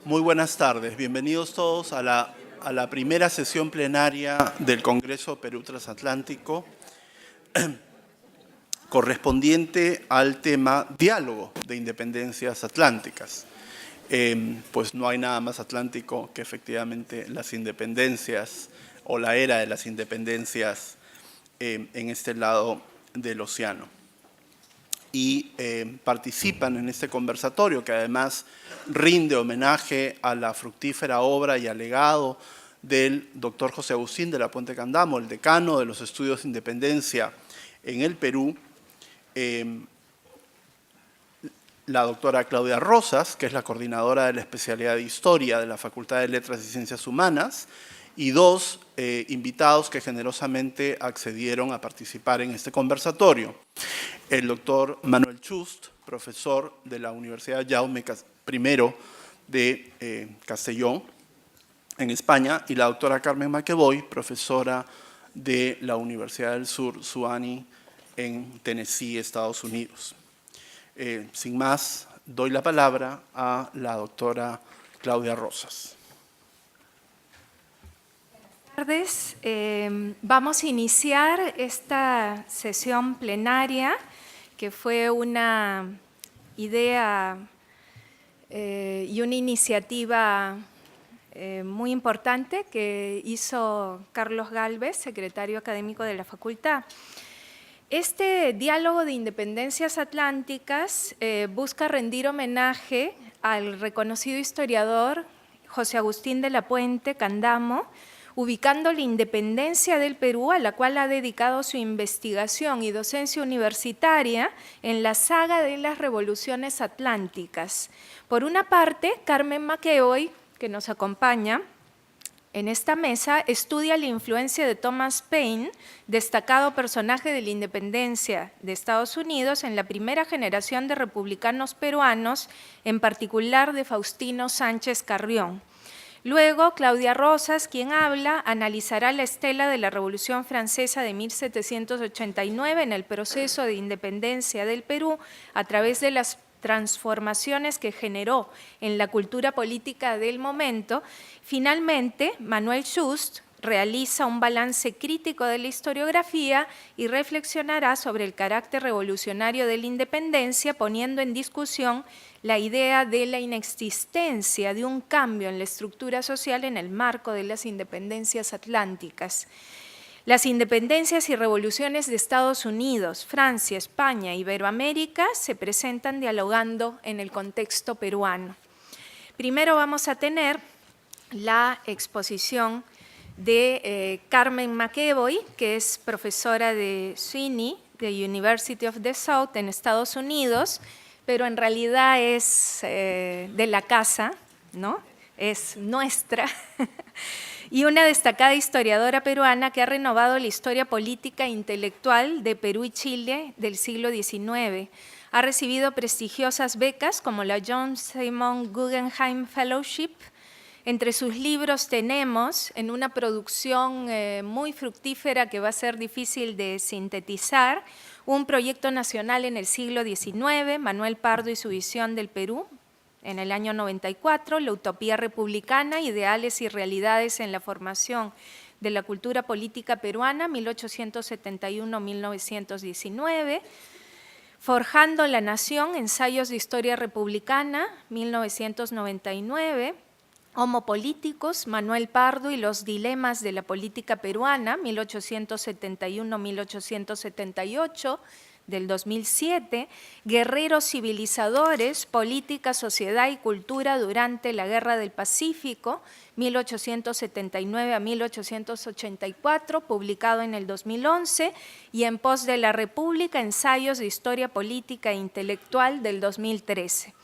Muy buenas tardes. Bienvenidos todos a la primera sesión plenaria del Congreso Perú Transatlántico, correspondiente al tema Diálogo de Independencias Atlánticas. Pues no hay nada más atlántico que efectivamente las independencias o la era de las independencias en este lado del océano. Y participan en este conversatorio, que además rinde homenaje a la fructífera obra y al legado del doctor José Agustín de la Puente Candamo, el decano de los estudios de independencia en el Perú, la doctora Claudia Rosas, que es la coordinadora de la especialidad de Historia de la Facultad de Letras y Ciencias Humanas, y dos invitados que generosamente accedieron a participar en este conversatorio. El doctor Manuel Chust, profesor de la Universidad Jaume I de Castellón, en España, y la doctora Carmen McEvoy, profesora de la Universidad del Sur, SUNY, en Tennessee, Estados Unidos. Sin más, doy la palabra a la doctora Claudia Rosas. Buenas tardes. Vamos a iniciar esta sesión plenaria, que fue una idea y una iniciativa muy importante que hizo Carlos Gálvez, secretario académico de la facultad. Este diálogo de independencias atlánticas busca rendir homenaje al reconocido historiador José Agustín de la Puente Candamo, ubicando la independencia del Perú, a la cual ha dedicado su investigación y docencia universitaria en la saga de las revoluciones atlánticas. Por una parte, Carmen McEvoy, que nos acompaña en esta mesa, estudia la influencia de Thomas Paine, destacado personaje de la independencia de Estados Unidos en la primera generación de republicanos peruanos, en particular de Faustino Sánchez Carrión. Luego, Claudia Rosas, quien habla, analizará la estela de la Revolución Francesa de 1789 en el proceso de independencia del Perú a través de las transformaciones que generó en la cultura política del momento. Finalmente, Manuel Chust realiza un balance crítico de la historiografía y reflexionará sobre el carácter revolucionario de la independencia, poniendo en discusión la idea de la inexistencia de un cambio en la estructura social en el marco de las independencias atlánticas. Las independencias y revoluciones de Estados Unidos, Francia, España e Iberoamérica se presentan dialogando en el contexto peruano. Primero vamos a tener la exposición de Carmen McEvoy, que es profesora de SUNY, de University of the South en Estados Unidos, pero en realidad es de la casa, ¿no? Es nuestra, y una destacada historiadora peruana que ha renovado la historia política e intelectual de Perú y Chile del siglo XIX. Ha recibido prestigiosas becas como la John Simon Guggenheim Fellowship. Entre sus libros tenemos, en una producción muy fructífera que va a ser difícil de sintetizar, un proyecto nacional en el siglo XIX, Manuel Pardo y su visión del Perú, en el año 94, La utopía republicana, ideales y realidades en la formación de la cultura política peruana, 1871-1919, Forjando la nación, ensayos de historia republicana, 1999, Homopolíticos, Manuel Pardo y los dilemas de la política peruana, 1871-1878, del 2007, Guerreros civilizadores, política, sociedad y cultura durante la Guerra del Pacífico, 1879 a 1884, publicado en el 2011, y En pos de la República, ensayos de historia política e intelectual del 2013.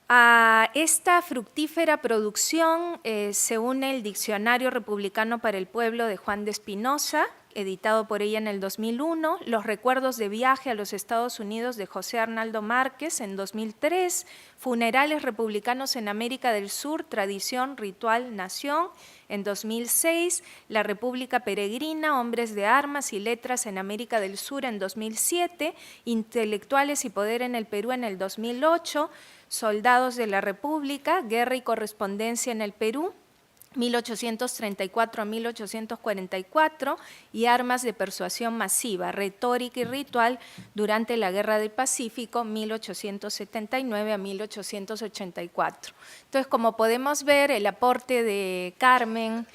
A esta fructífera producción se une el Diccionario Republicano para el Pueblo de Juan de Espinosa, editado por ella en el 2001, Los recuerdos de viaje a los Estados Unidos de José Arnaldo Márquez en 2003, Funerales republicanos en América del Sur, Tradición, Ritual, Nación en 2006, La República Peregrina, Hombres de Armas y Letras en América del Sur en 2007, Intelectuales y Poder en el Perú en el 2008, Soldados de la República, Guerra y Correspondencia en el Perú, 1834 a 1844, y Armas de Persuasión Masiva, Retórica y Ritual durante la Guerra del Pacífico, 1879 a 1884. Entonces, como podemos ver, el aporte de Carmen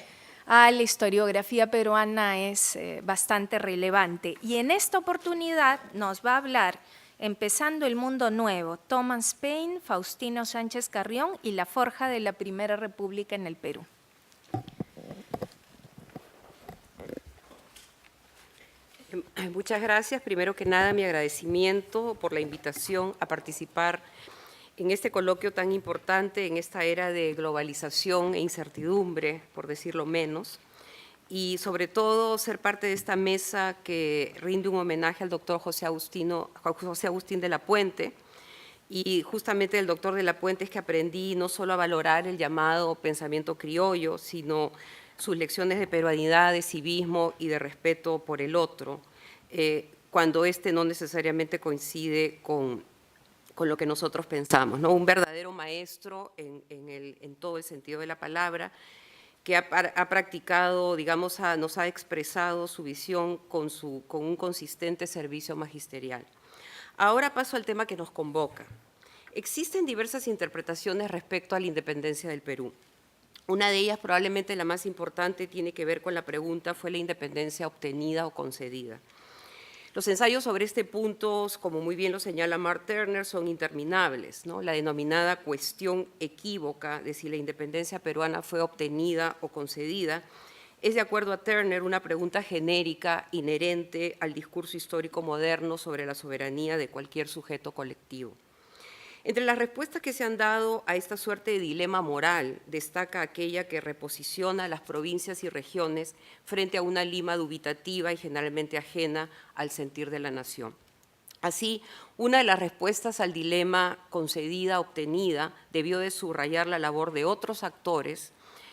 a la historiografía peruana es bastante relevante. Y en esta oportunidad nos va a hablar, empezando el mundo nuevo, Thomas Paine, Faustino Sánchez Carrión y la forja de la Primera República en el Perú. Muchas gracias. Primero que nada, mi agradecimiento por la invitación a participar en este coloquio tan importante en esta era de globalización e incertidumbre, por decirlo menos, y sobre todo ser parte de esta mesa que rinde un homenaje al doctor José Agustín de la Puente. Y justamente del doctor de la Puente es que aprendí no solo a valorar el llamado pensamiento criollo, sino sus lecciones de peruanidad, de civismo y de respeto por el otro, cuando éste no necesariamente coincide con lo que nosotros pensamos, ¿no? Un verdadero maestro en todo el sentido de la palabra, que ha practicado, digamos, nos ha expresado su visión con un consistente servicio magisterial. Ahora paso al tema que nos convoca. Existen diversas interpretaciones respecto a la independencia del Perú. Una de ellas, probablemente la más importante, tiene que ver con la pregunta: ¿fue la independencia obtenida o concedida? Los ensayos sobre este punto, como muy bien lo señala Mark Turner, son interminables, ¿no? La denominada cuestión equívoca de si la independencia peruana fue obtenida o concedida es, de acuerdo a Turner, una pregunta genérica inherente al discurso histórico moderno sobre la soberanía de cualquier sujeto colectivo. Entre las respuestas que se han dado a esta suerte de dilema moral, destaca aquella que reposiciona a las provincias y regiones frente a una Lima dubitativa y generalmente ajena al sentir de la nación. Así, una de las respuestas al dilema concedida-obtenida debió de subrayar la labor de otros actores,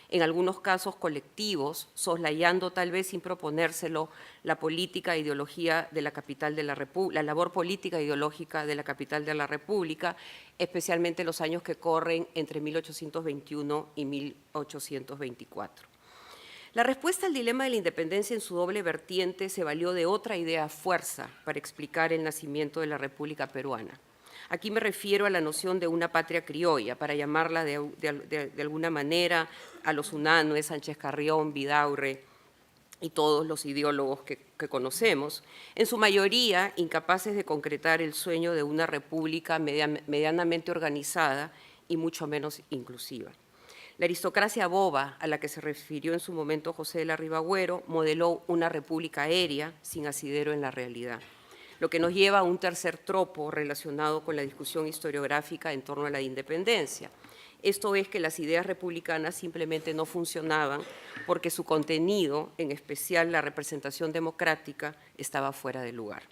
en algunos casos colectivos, soslayando tal vez sin proponérselo la política e ideología de la capital de la República, la labor política e ideológica de la capital de la República, especialmente los años que corren entre 1821 y 1824. La respuesta al dilema de la independencia en su doble vertiente se valió de otra idea fuerza para explicar el nacimiento de la República Peruana. Aquí me refiero a la noción de una patria criolla, para llamarla de alguna manera a los unánoes, Sánchez Carrión, Vidaurre y todos los ideólogos que conocemos, en su mayoría incapaces de concretar el sueño de una república medianamente organizada y mucho menos inclusiva. La aristocracia boba, a la que se refirió en su momento José de la Ribagüero, modeló una república aérea sin asidero en la realidad, lo que nos lleva a un tercer tropo relacionado con la discusión historiográfica en torno a la independencia. Esto es que las ideas republicanas simplemente no funcionaban porque su contenido, en especial la representación democrática, estaba fuera de lugar.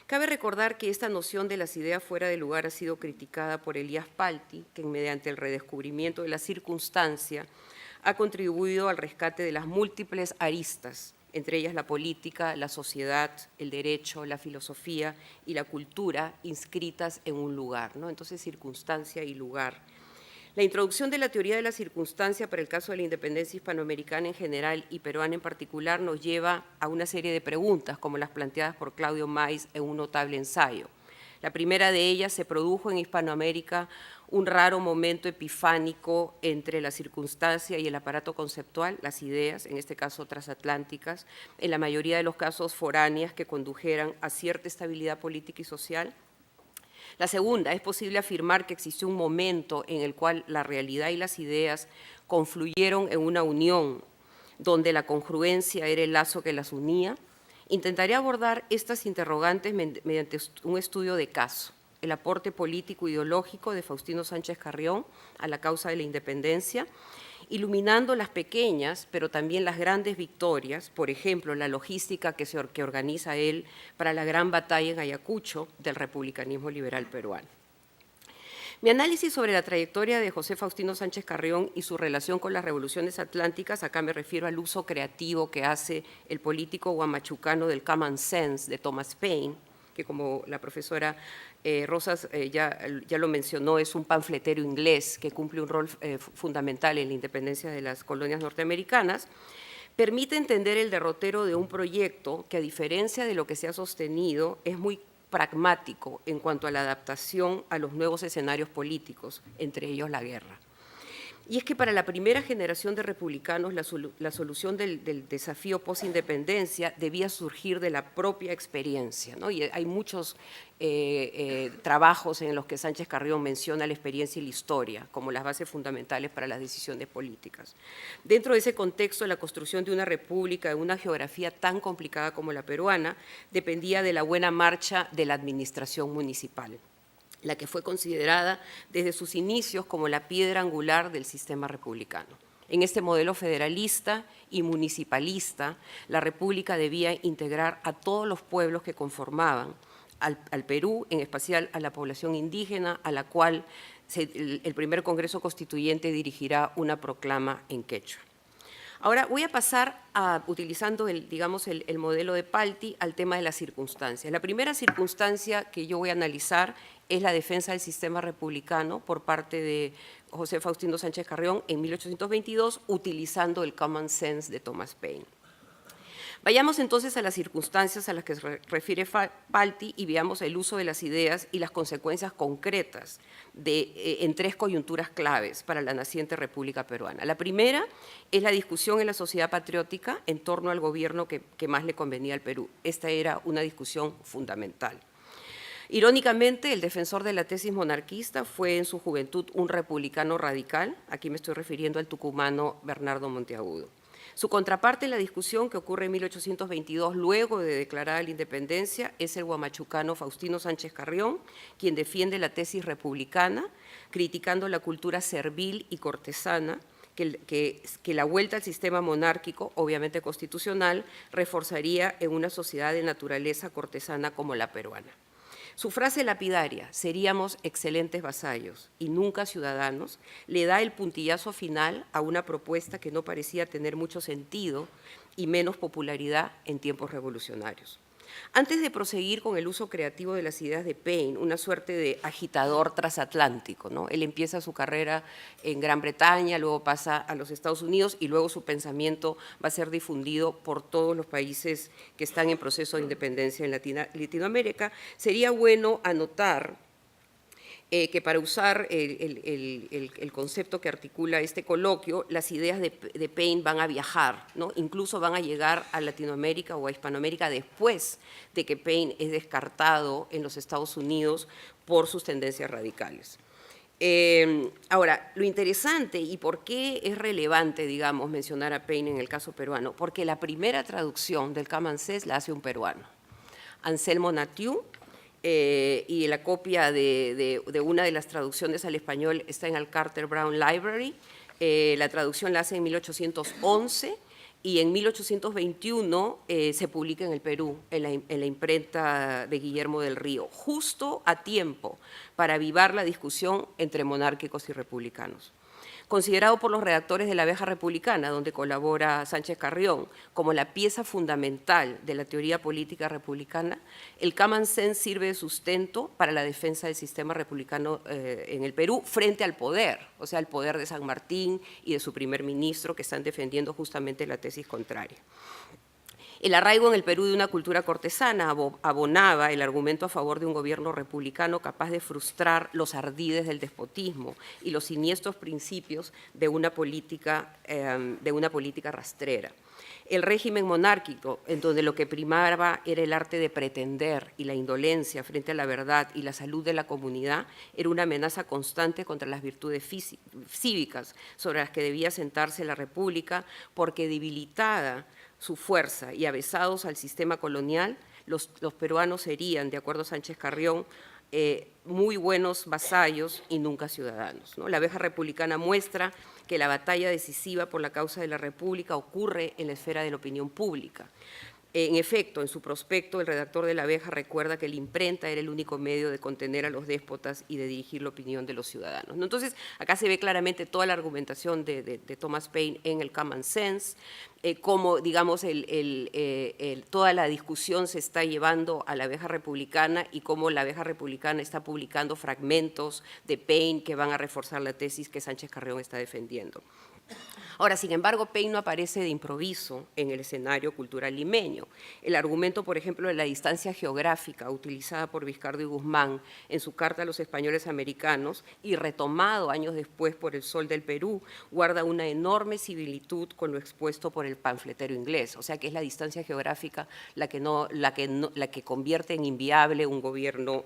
Cabe recordar que esta noción de las ideas fuera de lugar ha sido criticada por Elías Palti, que mediante el redescubrimiento de la circunstancia ha contribuido al rescate de las múltiples aristas, entre ellas la política, la sociedad, el derecho, la filosofía y la cultura inscritas en un lugar, ¿no? Entonces, circunstancia y lugar. La introducción de la teoría de la circunstancia para el caso de la independencia hispanoamericana en general y peruana en particular nos lleva a una serie de preguntas, como las planteadas por Claudio Mais en un notable ensayo. La primera de ellas: se produjo en Hispanoamérica un raro momento epifánico entre la circunstancia y el aparato conceptual, las ideas, en este caso transatlánticas, en la mayoría de los casos foráneas, que condujeran a cierta estabilidad política y social. La segunda: ¿es posible afirmar que existió un momento en el cual la realidad y las ideas confluyeron en una unión donde la congruencia era el lazo que las unía? Intentaré abordar estas interrogantes mediante un estudio de caso: el aporte político-ideológico de Faustino Sánchez Carrión a la causa de la independencia, iluminando las pequeñas, pero también las grandes victorias, por ejemplo, la logística que organiza él para la gran batalla en Ayacucho del republicanismo liberal peruano. Mi análisis sobre la trayectoria de José Faustino Sánchez Carrión y su relación con las revoluciones atlánticas, acá me refiero al uso creativo que hace el político guamachucano del common sense de Thomas Paine, que como la profesora Rosas ya lo mencionó, es un panfletero inglés que cumple un rol fundamental en la independencia de las colonias norteamericanas, permite entender el derrotero de un proyecto que, a diferencia de lo que se ha sostenido, es muy pragmático en cuanto a la adaptación a los nuevos escenarios políticos, entre ellos la guerra. Y es que para la primera generación de republicanos la solución del desafío post-independencia debía surgir de la propia experiencia, ¿no? Y hay muchos trabajos en los que Sánchez Carrión menciona la experiencia y la historia como las bases fundamentales para las decisiones políticas. Dentro de ese contexto, la construcción de una república en una geografía tan complicada como la peruana dependía de la buena marcha de la administración municipal, la que fue considerada desde sus inicios como la piedra angular del sistema republicano. En este modelo federalista y municipalista, la República debía integrar a todos los pueblos que conformaban al Perú, en especial a la población indígena, a la cual el primer Congreso Constituyente dirigirá una proclama en quechua. Ahora voy a pasar utilizando el modelo de Palti al tema de las circunstancias. La primera circunstancia que yo voy a analizar es la defensa del sistema republicano por parte de José Faustino Sánchez Carrión en 1822, utilizando el common sense de Thomas Paine. Vayamos entonces a las circunstancias a las que se refiere Palti y veamos el uso de las ideas y las consecuencias concretas en tres coyunturas claves para la naciente República Peruana. La primera es la discusión en la sociedad patriótica en torno al gobierno que más le convenía al Perú. Esta era una discusión fundamental. Irónicamente, el defensor de la tesis monarquista fue en su juventud un republicano radical, aquí me estoy refiriendo al tucumano Bernardo Monteagudo. Su contraparte en la discusión, que ocurre en 1822, luego de declarar la independencia, es el guamachucano Faustino Sánchez Carrión, quien defiende la tesis republicana, criticando la cultura servil y cortesana, que la vuelta al sistema monárquico, obviamente constitucional, reforzaría en una sociedad de naturaleza cortesana como la peruana. Su frase lapidaria, seríamos excelentes vasallos y nunca ciudadanos, le da el puntillazo final a una propuesta que no parecía tener mucho sentido y menos popularidad en tiempos revolucionarios. Antes de proseguir con el uso creativo de las ideas de Paine, una suerte de agitador transatlántico, ¿no? Él empieza su carrera en Gran Bretaña, luego pasa a los Estados Unidos y luego su pensamiento va a ser difundido por todos los países que están en proceso de independencia en Latinoamérica. Sería bueno anotar que para usar el concepto que articula este coloquio, las ideas de Paine van a viajar, ¿no? Incluso van a llegar a Latinoamérica o a Hispanoamérica después de que Paine es descartado en los Estados Unidos por sus tendencias radicales. Ahora, lo interesante y por qué es relevante, digamos, mencionar a Paine en el caso peruano, porque la primera traducción del Camancés la hace un peruano, Anselmo Natiu, y la copia de una de las traducciones al español está en el Carter Brown Library. La traducción la hace en 1811 y en 1821 se publica en el Perú, en la imprenta de Guillermo del Río, justo a tiempo para avivar la discusión entre monárquicos y republicanos. Considerado por los redactores de La Abeja Republicana, donde colabora Sánchez Carrión, como la pieza fundamental de la teoría política republicana, el common sense sirve de sustento para la defensa del sistema republicano en el Perú frente al poder, o sea, el poder de San Martín y de su primer ministro, que están defendiendo justamente la tesis contraria. El arraigo en el Perú de una cultura cortesana abonaba el argumento a favor de un gobierno republicano capaz de frustrar los ardides del despotismo y los siniestros principios de una política rastrera. El régimen monárquico, en donde lo que primaba era el arte de pretender y la indolencia frente a la verdad y la salud de la comunidad, era una amenaza constante contra las virtudes cívicas sobre las que debía sentarse la República, porque debilitada su fuerza y avesados al sistema colonial, los peruanos serían, de acuerdo a Sánchez Carrión, muy buenos vasallos y nunca ciudadanos, ¿no? La Abeja Republicana muestra que la batalla decisiva por la causa de la República ocurre en la esfera de la opinión pública. En efecto, en su prospecto, el redactor de La Abeja recuerda que la imprenta era el único medio de contener a los déspotas y de dirigir la opinión de los ciudadanos, ¿no? Entonces, acá se ve claramente toda la argumentación de Thomas Paine en el Common Sense, cómo, digamos, toda la discusión se está llevando a La Abeja Republicana y cómo La Abeja Republicana está publicando fragmentos de Paine que van a reforzar la tesis que Sánchez Carrión está defendiendo. Ahora, sin embargo, Paine no aparece de improviso en el escenario cultural limeño. El argumento, por ejemplo, de la distancia geográfica utilizada por Vizcardo y Guzmán en su carta a los españoles americanos y retomado años después por El Sol del Perú, guarda una enorme similitud con lo expuesto por el panfletero inglés. O sea que es la distancia geográfica la que convierte en inviable un gobierno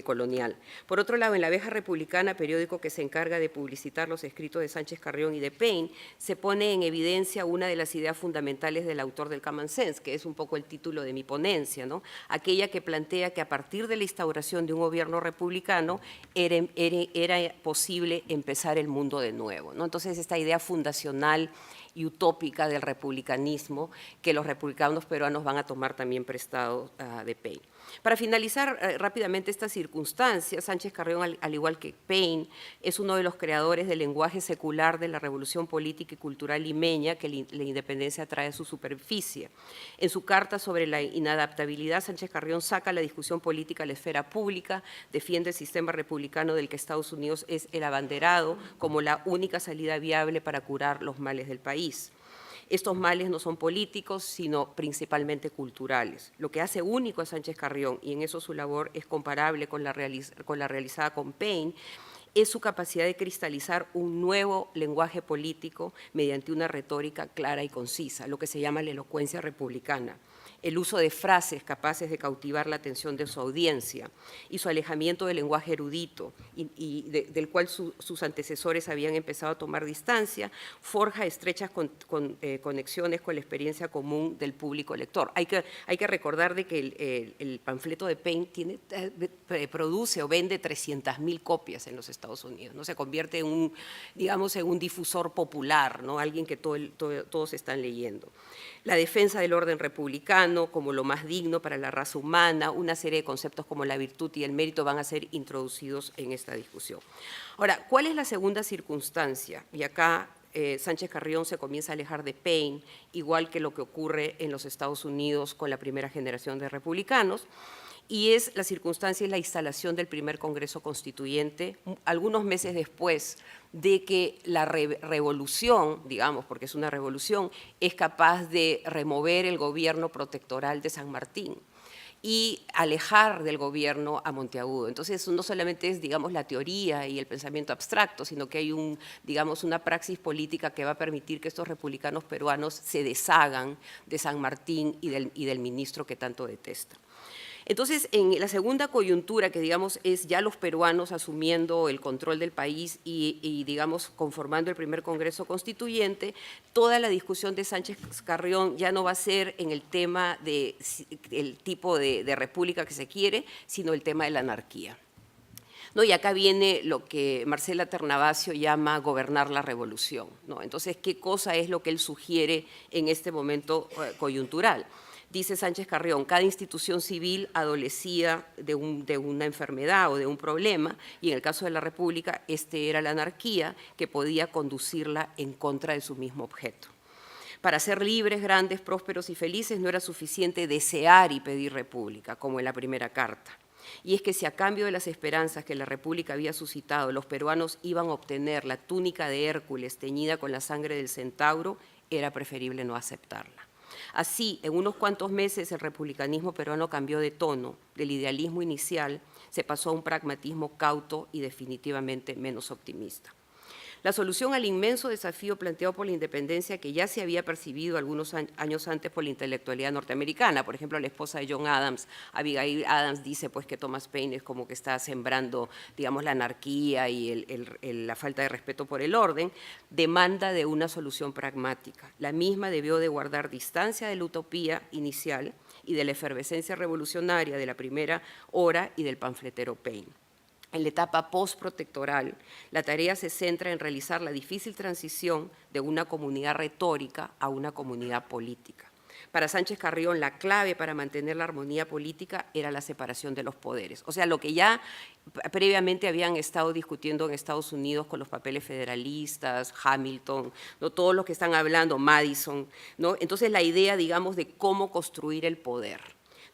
colonial. Por otro lado, en La Abeja Republicana, periódico que se encarga de publicitar los escritos de Sánchez Carrión y de Paine, se pone en evidencia una de las ideas fundamentales del autor del Common Sense, que es un poco el título de mi ponencia, ¿no? Aquella que plantea que a partir de la instauración de un gobierno republicano era posible empezar el mundo de nuevo, ¿no? Entonces, esta idea fundacional y utópica del republicanismo que los republicanos peruanos van a tomar también prestado de Paine. Para finalizar rápidamente esta circunstancia, Sánchez Carrión, al igual que Paine, es uno de los creadores del lenguaje secular de la revolución política y cultural limeña que la independencia trae a su superficie. En su carta sobre la inadaptabilidad, Sánchez Carrión saca la discusión política a la esfera pública, defiende el sistema republicano del que Estados Unidos es el abanderado como la única salida viable para curar los males del país. Estos males no son políticos, sino principalmente culturales. Lo que hace único a Sánchez Carrión, y en eso su labor es comparable con la realizada con Paine, es su capacidad de cristalizar un nuevo lenguaje político mediante una retórica clara y concisa, lo que se llama la elocuencia republicana. El uso de frases capaces de cautivar la atención de su audiencia y su alejamiento del lenguaje erudito del cual sus antecesores habían empezado a tomar distancia, forja estrechas conexiones con la experiencia común del público lector. Hay que recordar de que el panfleto de Paine produce o vende 300.000 copias en los Estados Unidos, ¿no? Se convierte en un difusor popular, ¿no? Alguien que todos están leyendo. La defensa del orden republicano como lo más digno para la raza humana, una serie de conceptos como la virtud y el mérito van a ser introducidos en esta discusión. Ahora, ¿cuál es la segunda circunstancia? Y acá Sánchez Carrión se comienza a alejar de Paine, igual que lo que ocurre en los Estados Unidos con la primera generación de republicanos, y es la circunstancia y la instalación del primer Congreso Constituyente, algunos meses después de que la revolución, digamos, porque es una revolución, es capaz de remover el gobierno protectoral de San Martín y alejar del gobierno a Monteagudo. Entonces, no solamente es, digamos, la teoría y el pensamiento abstracto, sino que hay una praxis política que va a permitir que estos republicanos peruanos se deshagan de San Martín y del ministro que tanto detesta. Entonces, en la segunda coyuntura, que digamos es ya los peruanos asumiendo el control del país y digamos conformando el primer Congreso Constituyente, toda la discusión de Sánchez Carrión ya no va a ser en el tema del tipo de república que se quiere, sino el tema de la anarquía, ¿no? Y acá viene lo que Marcela Ternavasio llama gobernar la revolución, ¿no? Entonces, ¿qué cosa es lo que él sugiere en este momento coyuntural? Dice Sánchez Carrión, cada institución civil adolecía de una enfermedad o de un problema, y en el caso de la República, era la anarquía que podía conducirla en contra de su mismo objeto. Para ser libres, grandes, prósperos y felices no era suficiente desear y pedir república, como en la primera carta. Y es que si a cambio de las esperanzas que la República había suscitado, los peruanos iban a obtener la túnica de Hércules teñida con la sangre del centauro, era preferible no aceptarla. Así, en unos cuantos meses el republicanismo peruano cambió de tono, del idealismo inicial se pasó a un pragmatismo cauto y definitivamente menos optimista. La solución al inmenso desafío planteado por la independencia, que ya se había percibido algunos años antes por la intelectualidad norteamericana, por ejemplo, la esposa de John Adams, Abigail Adams, dice pues que Thomas Paine es como que está sembrando, digamos, la anarquía y la falta de respeto por el orden, demanda de una solución pragmática. La misma debió de guardar distancia de la utopía inicial y de la efervescencia revolucionaria de la primera hora y del panfletero Paine. En la etapa postprotectoral, la tarea se centra en realizar la difícil transición de una comunidad retórica a una comunidad política. Para Sánchez Carrión, la clave para mantener la armonía política era la separación de los poderes. O sea, lo que ya previamente habían estado discutiendo en Estados Unidos con los papeles federalistas, Hamilton, ¿no? Todos los que están hablando, Madison, ¿no? Entonces, la idea, digamos, de cómo construir el poder,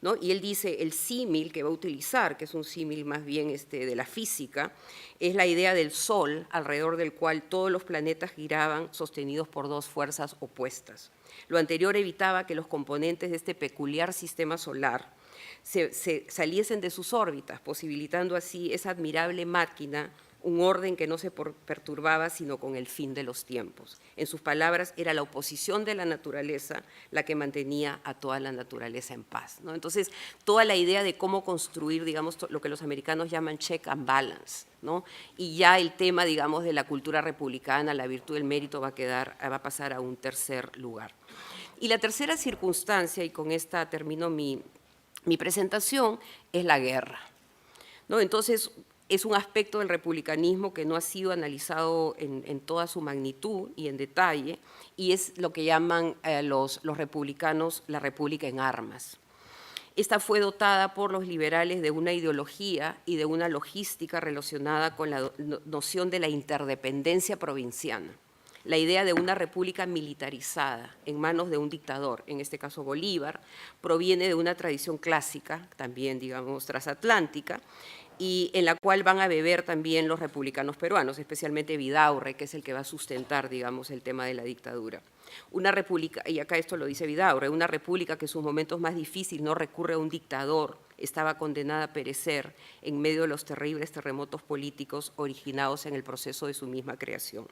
¿no? Y él dice, el símil que va a utilizar, que es un símil más bien de la física, es la idea del Sol, alrededor del cual todos los planetas giraban sostenidos por dos fuerzas opuestas. Lo anterior evitaba que los componentes de este peculiar sistema solar se saliesen de sus órbitas, posibilitando así esa admirable máquina, un orden que no se perturbaba sino con el fin de los tiempos. En sus palabras, era la oposición de la naturaleza la que mantenía a toda la naturaleza en paz, ¿no? Entonces, toda la idea de cómo construir, digamos, lo que los americanos llaman check and balance, ¿no? Y ya el tema, digamos, de la cultura republicana, la virtud del mérito va a pasar a un tercer lugar. Y la tercera circunstancia, y con esta termino mi presentación, es la guerra, ¿no? Entonces, es un aspecto del republicanismo que no ha sido analizado en toda su magnitud y en detalle, y es lo que llaman los republicanos la república en armas. Esta fue dotada por los liberales de una ideología y de una logística relacionada con la noción de la interdependencia provinciana. La idea de una república militarizada en manos de un dictador, en este caso Bolívar, proviene de una tradición clásica, también digamos transatlántica, y en la cual van a beber también los republicanos peruanos, especialmente Vidaurre, que es el que va a sustentar, digamos, el tema de la dictadura. Una república, y acá esto lo dice Vidaurre, una república que en sus momentos más difíciles no recurre a un dictador, estaba condenada a perecer en medio de los terribles terremotos políticos originados en el proceso de su misma creación.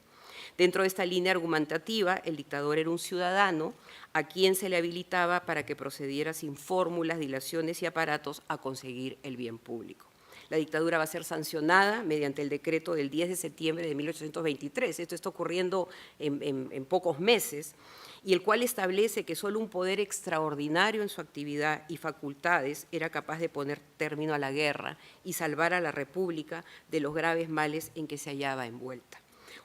Dentro de esta línea argumentativa, el dictador era un ciudadano a quien se le habilitaba para que procediera sin fórmulas, dilaciones y aparatos a conseguir el bien público. La dictadura va a ser sancionada mediante el decreto del 10 de septiembre de 1823. Esto está ocurriendo en pocos meses, y el cual establece que solo un poder extraordinario en su actividad y facultades era capaz de poner término a la guerra y salvar a la República de los graves males en que se hallaba envuelta.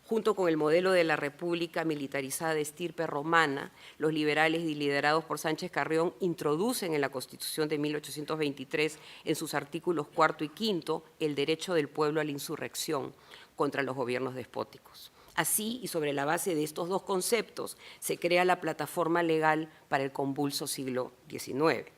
Junto con el modelo de la república militarizada de estirpe romana, los liberales liderados por Sánchez Carrión introducen en la Constitución de 1823, en sus artículos 4 y 5, el derecho del pueblo a la insurrección contra los gobiernos despóticos. Así, y sobre la base de estos dos conceptos, se crea la plataforma legal para el convulso siglo XIX.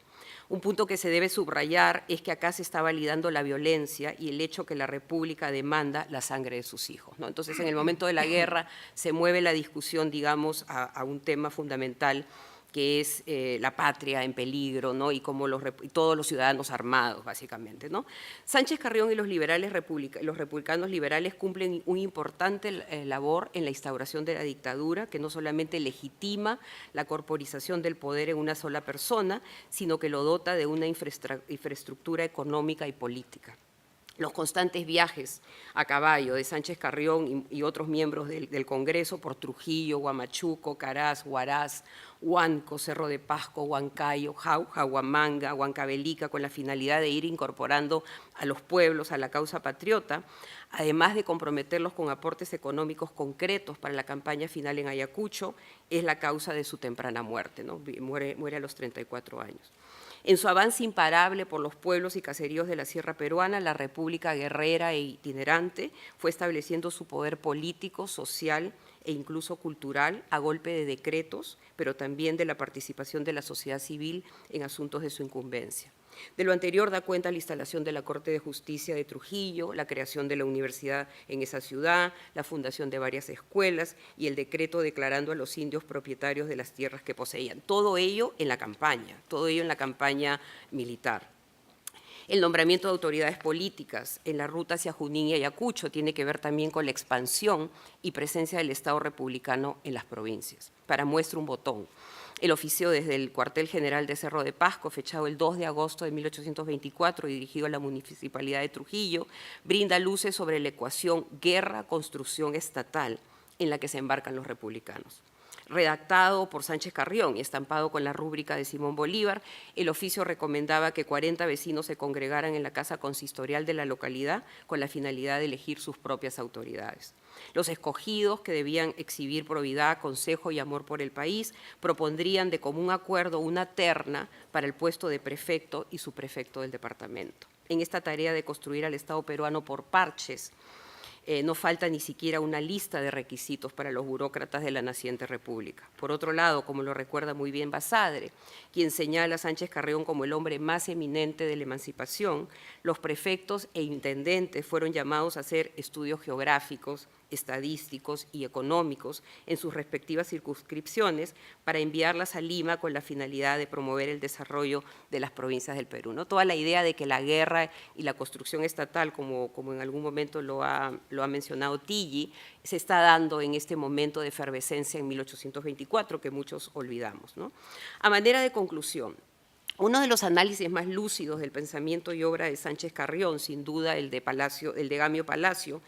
Un punto que se debe subrayar es que acá se está validando la violencia y el hecho que la República demanda la sangre de sus hijos, ¿no? Entonces, en el momento de la guerra se mueve la discusión, digamos, a un tema fundamental, que es la patria en peligro, ¿no? Y todos los ciudadanos armados, básicamente, ¿no? Sánchez Carrión y los republicanos liberales cumplen un importante labor en la instauración de la dictadura, que no solamente legitima la corporización del poder en una sola persona, sino que lo dota de una infraestructura económica y política. Los constantes viajes a caballo de Sánchez Carrión y otros miembros del Congreso por Trujillo, Huamachuco, Caraz, Huaraz, Huanco, Cerro de Pasco, Huancayo, Jauja, Huamanga, Huancavelica, con la finalidad de ir incorporando a los pueblos a la causa patriota, además de comprometerlos con aportes económicos concretos para la campaña final en Ayacucho, es la causa de su temprana muerte, ¿no? Muere a los 34 años. En su avance imparable por los pueblos y caseríos de la Sierra Peruana, la República guerrera e itinerante fue estableciendo su poder político, social e incluso cultural a golpe de decretos, pero también de la participación de la sociedad civil en asuntos de su incumbencia. De lo anterior da cuenta la instalación de la Corte de Justicia de Trujillo, la creación de la universidad en esa ciudad, la fundación de varias escuelas y el decreto declarando a los indios propietarios de las tierras que poseían. Todo ello en la campaña militar. El nombramiento de autoridades políticas en la ruta hacia Junín y Ayacucho tiene que ver también con la expansión y presencia del Estado republicano en las provincias. Para muestra un botón. El oficio desde el cuartel general de Cerro de Pasco, fechado el 2 de agosto de 1824 y dirigido a la Municipalidad de Trujillo, brinda luces sobre la ecuación guerra-construcción estatal en la que se embarcan los republicanos. Redactado por Sánchez Carrión y estampado con la rúbrica de Simón Bolívar, el oficio recomendaba que 40 vecinos se congregaran en la casa consistorial de la localidad con la finalidad de elegir sus propias autoridades. Los escogidos, que debían exhibir probidad, consejo y amor por el país, propondrían de común acuerdo una terna para el puesto de prefecto y subprefecto del departamento. En esta tarea de construir al Estado peruano por parches, no falta ni siquiera una lista de requisitos para los burócratas de la naciente república. Por otro lado, como lo recuerda muy bien Basadre, quien señala a Sánchez Carrión como el hombre más eminente de la emancipación, los prefectos e intendentes fueron llamados a hacer estudios geográficos, estadísticos y económicos en sus respectivas circunscripciones para enviarlas a Lima con la finalidad de promover el desarrollo de las provincias del Perú, ¿no? Toda la idea de que la guerra y la construcción estatal, como en algún momento lo ha mencionado Tilly, se está dando en este momento de efervescencia en 1824, que muchos olvidamos, ¿no? A manera de conclusión, uno de los análisis más lúcidos del pensamiento y obra de Sánchez Carrión, sin duda el de Gamio Palacio,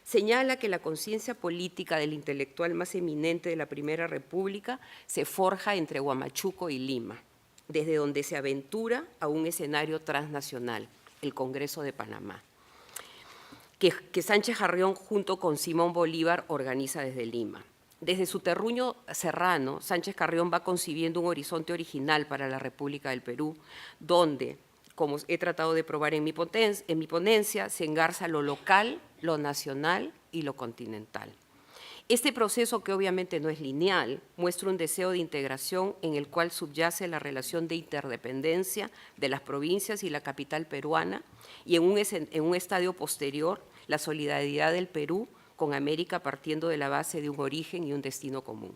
señala que la conciencia política del intelectual más eminente de la Primera República se forja entre Huamachuco y Lima, desde donde se aventura a un escenario transnacional, el Congreso de Panamá, que Sánchez Carrión junto con Simón Bolívar organiza desde Lima. Desde su terruño serrano, Sánchez Carrión va concibiendo un horizonte original para la República del Perú, donde, como he tratado de probar en mi ponencia, se engarza lo local, lo nacional y lo continental. Este proceso, que obviamente no es lineal, muestra un deseo de integración en el cual subyace la relación de interdependencia de las provincias y la capital peruana, y en un estadio posterior, la solidaridad del Perú con América partiendo de la base de un origen y un destino común.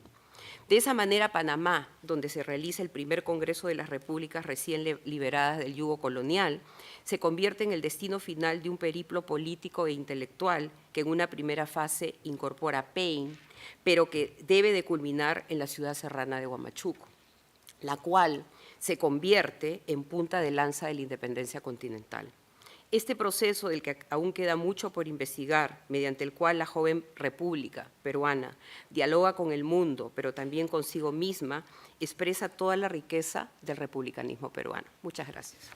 De esa manera, Panamá, donde se realiza el primer Congreso de las Repúblicas recién liberadas del yugo colonial, se convierte en el destino final de un periplo político e intelectual que en una primera fase incorpora Paine, pero que debe de culminar en la ciudad serrana de Huamachuco, la cual se convierte en punta de lanza de la independencia continental. Este proceso, del que aún queda mucho por investigar, mediante el cual la joven república peruana dialoga con el mundo, pero también consigo misma, expresa toda la riqueza del republicanismo peruano. Muchas gracias.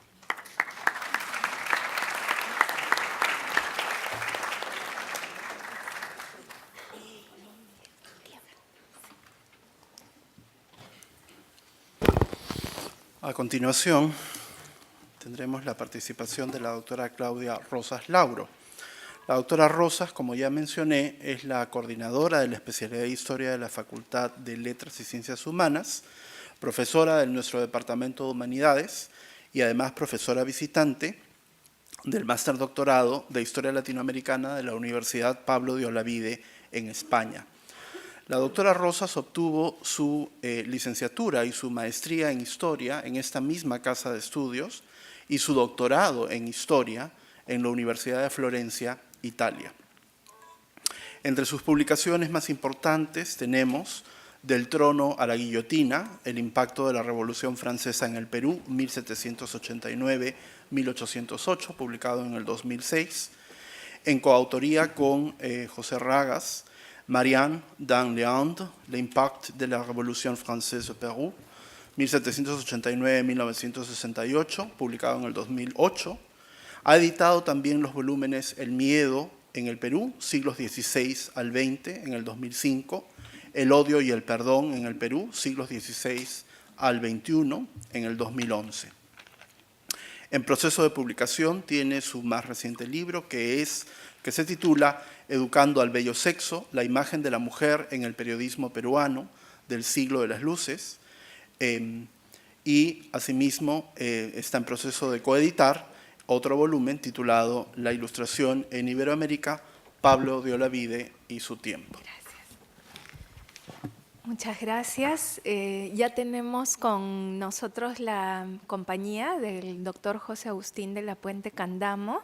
A continuación, tendremos la participación de la doctora Claudia Rosas Lauro. La doctora Rosas, como ya mencioné, es la coordinadora de la especialidad de Historia de la Facultad de Letras y Ciencias Humanas, profesora de nuestro Departamento de Humanidades y además profesora visitante del Máster Doctorado de Historia Latinoamericana de la Universidad Pablo de Olavide en España. La doctora Rosas obtuvo su licenciatura y su maestría en Historia en esta misma casa de estudios y su doctorado en Historia en la Universidad de Florencia, Italia. Entre sus publicaciones más importantes tenemos Del trono a la guillotina, el impacto de la Revolución Francesa en el Perú, 1789-1808, publicado en el 2006, en coautoría con José Ragas, Marianne Dan Leandre, L'impact de la Révolution Française au Pérou, 1789-1968, publicado en el 2008. Ha editado también los volúmenes El miedo en el Perú, siglos XVI al XX, en el 2005, El odio y el perdón en el Perú, siglos XVI al XXI, en el 2011. En proceso de publicación tiene su más reciente libro, que se titula Educando al bello sexo, la imagen de la mujer en el periodismo peruano del siglo de las luces, y asimismo está en proceso de coeditar otro volumen titulado La ilustración en Iberoamérica, Pablo de Olavide y su tiempo. Muchas gracias. Ya tenemos con nosotros la compañía del doctor José Agustín de la Puente Candamo,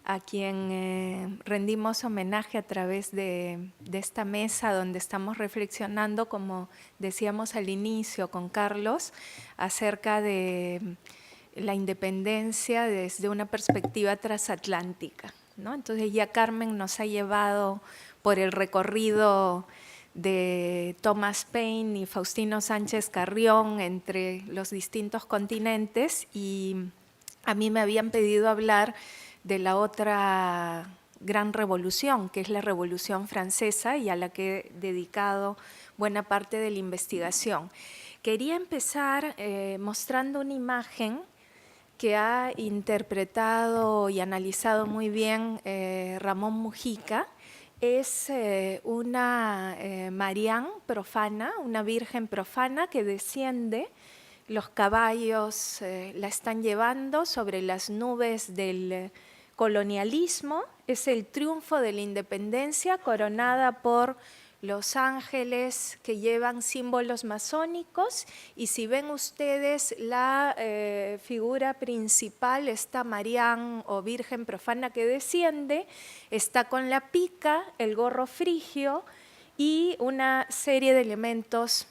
a quien rendimos homenaje a través de esta mesa donde estamos reflexionando, como decíamos al inicio con Carlos, acerca de la independencia desde una perspectiva transatlántica, ¿no? Entonces ya Carmen nos ha llevado por el recorrido de Thomas Paine y Faustino Sánchez Carrión entre los distintos continentes, y a mí me habían pedido hablar de la otra gran revolución, que es la Revolución Francesa, y a la que he dedicado buena parte de la investigación. Quería empezar mostrando una imagen que ha interpretado y analizado muy bien Ramón Mujica. Es una Marián profana, una virgen profana que desciende. Los caballos la están llevando sobre las nubes del colonialismo. Es el triunfo de la independencia coronada por los ángeles que llevan símbolos masónicos, y si ven ustedes la figura principal, esta Marián o Virgen profana que desciende, está con la pica, el gorro frigio y una serie de elementos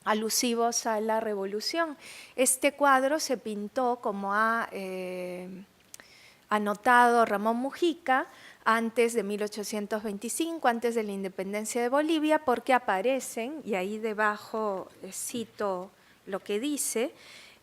alusivos a la revolución. Este cuadro se pintó, como ha anotado Ramón Mujica, antes de 1825, antes de la independencia de Bolivia, porque aparecen, y ahí debajo cito lo que dice,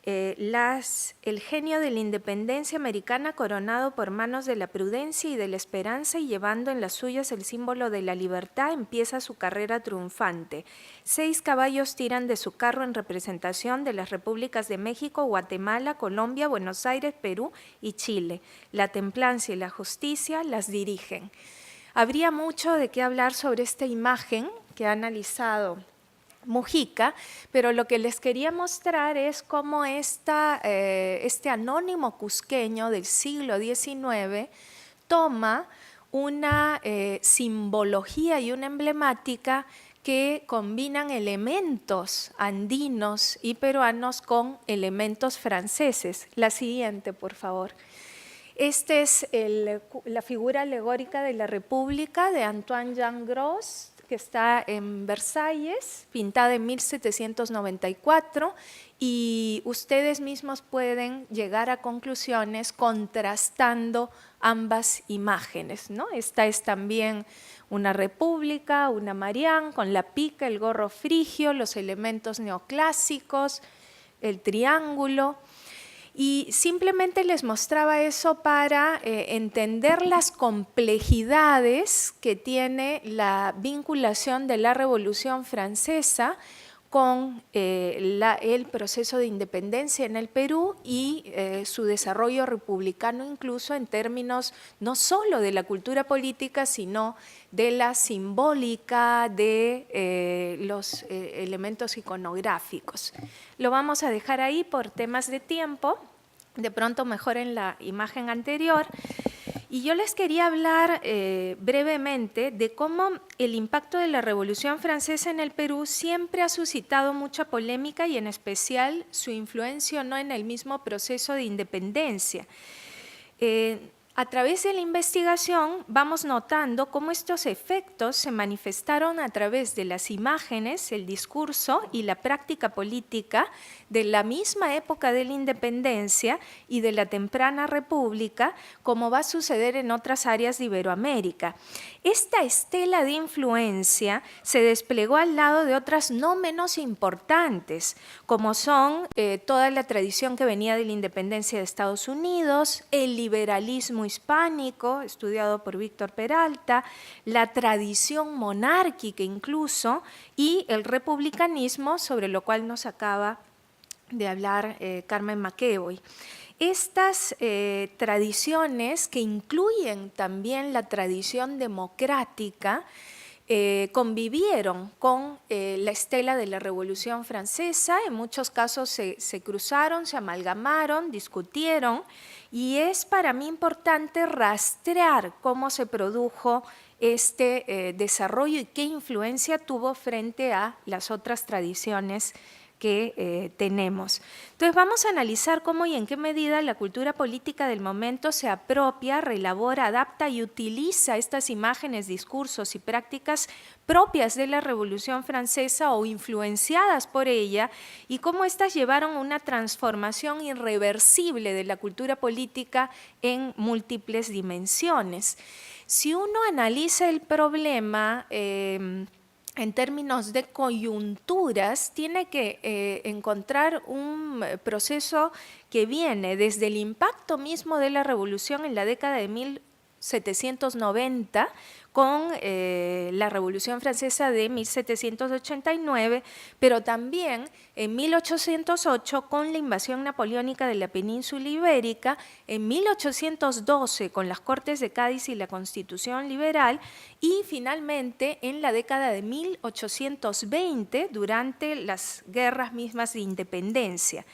el genio de la independencia americana coronado por manos de la prudencia y de la esperanza y llevando en las suyas el símbolo de la libertad, empieza su carrera triunfante. 6 caballos tiran de su carro en representación de las repúblicas de México, Guatemala, Colombia, Buenos Aires, Perú y Chile. La templanza y la justicia las dirigen. Habría mucho de qué hablar sobre esta imagen que ha analizado Mujica, pero lo que les quería mostrar es cómo este anónimo cusqueño del siglo XIX toma una simbología y una emblemática que combinan elementos andinos y peruanos con elementos franceses. La siguiente, por favor. Esta es la figura alegórica de la República de Antoine Jean Gros, que está en Versalles, pintada en 1794, y ustedes mismos pueden llegar a conclusiones contrastando ambas imágenes, ¿no? Esta es también una república, una Marián, con la pica, el gorro frigio, los elementos neoclásicos, el triángulo. Y simplemente les mostraba eso para entender las complejidades que tiene la vinculación de la Revolución Francesa con el proceso de independencia en el Perú y su desarrollo republicano, incluso en términos no solo de la cultura política, sino de la simbólica, de los elementos iconográficos. Lo vamos a dejar ahí por temas de tiempo, de pronto mejor en la imagen anterior. Y yo les quería hablar brevemente de cómo el impacto de la Revolución Francesa en el Perú siempre ha suscitado mucha polémica y en especial su influencia no en el mismo proceso de independencia. A través de la investigación vamos notando cómo estos efectos se manifestaron a través de las imágenes, el discurso y la práctica política de la misma época de la independencia y de la temprana república, como va a suceder en otras áreas de Iberoamérica. Esta estela de influencia se desplegó al lado de otras no menos importantes, como son toda la tradición que venía de la independencia de Estados Unidos, el liberalismo hispánico, estudiado por Víctor Peralta, la tradición monárquica incluso, y el republicanismo, sobre lo cual nos acaba de hablar Carmen McEvoy. Estas tradiciones, que incluyen también la tradición democrática, convivieron con la estela de la Revolución Francesa. En muchos casos se cruzaron, se amalgamaron, discutieron, y es para mí importante rastrear cómo se produjo este desarrollo y qué influencia tuvo frente a las otras tradiciones que tenemos. Entonces vamos a analizar cómo y en qué medida la cultura política del momento se apropia, reelabora, adapta y utiliza estas imágenes, discursos y prácticas propias de la Revolución Francesa o influenciadas por ella, y cómo éstas llevaron a una transformación irreversible de la cultura política en múltiples dimensiones. Si uno analiza el problema en términos de coyunturas, tiene que encontrar un proceso que viene desde el impacto mismo de la revolución en la década de 1790 con la Revolución Francesa de 1789, pero también en 1808 con la invasión napoleónica de la península ibérica, en 1812 con las Cortes de Cádiz y la Constitución Liberal, y finalmente en la década de 1820 durante las guerras mismas de independencia.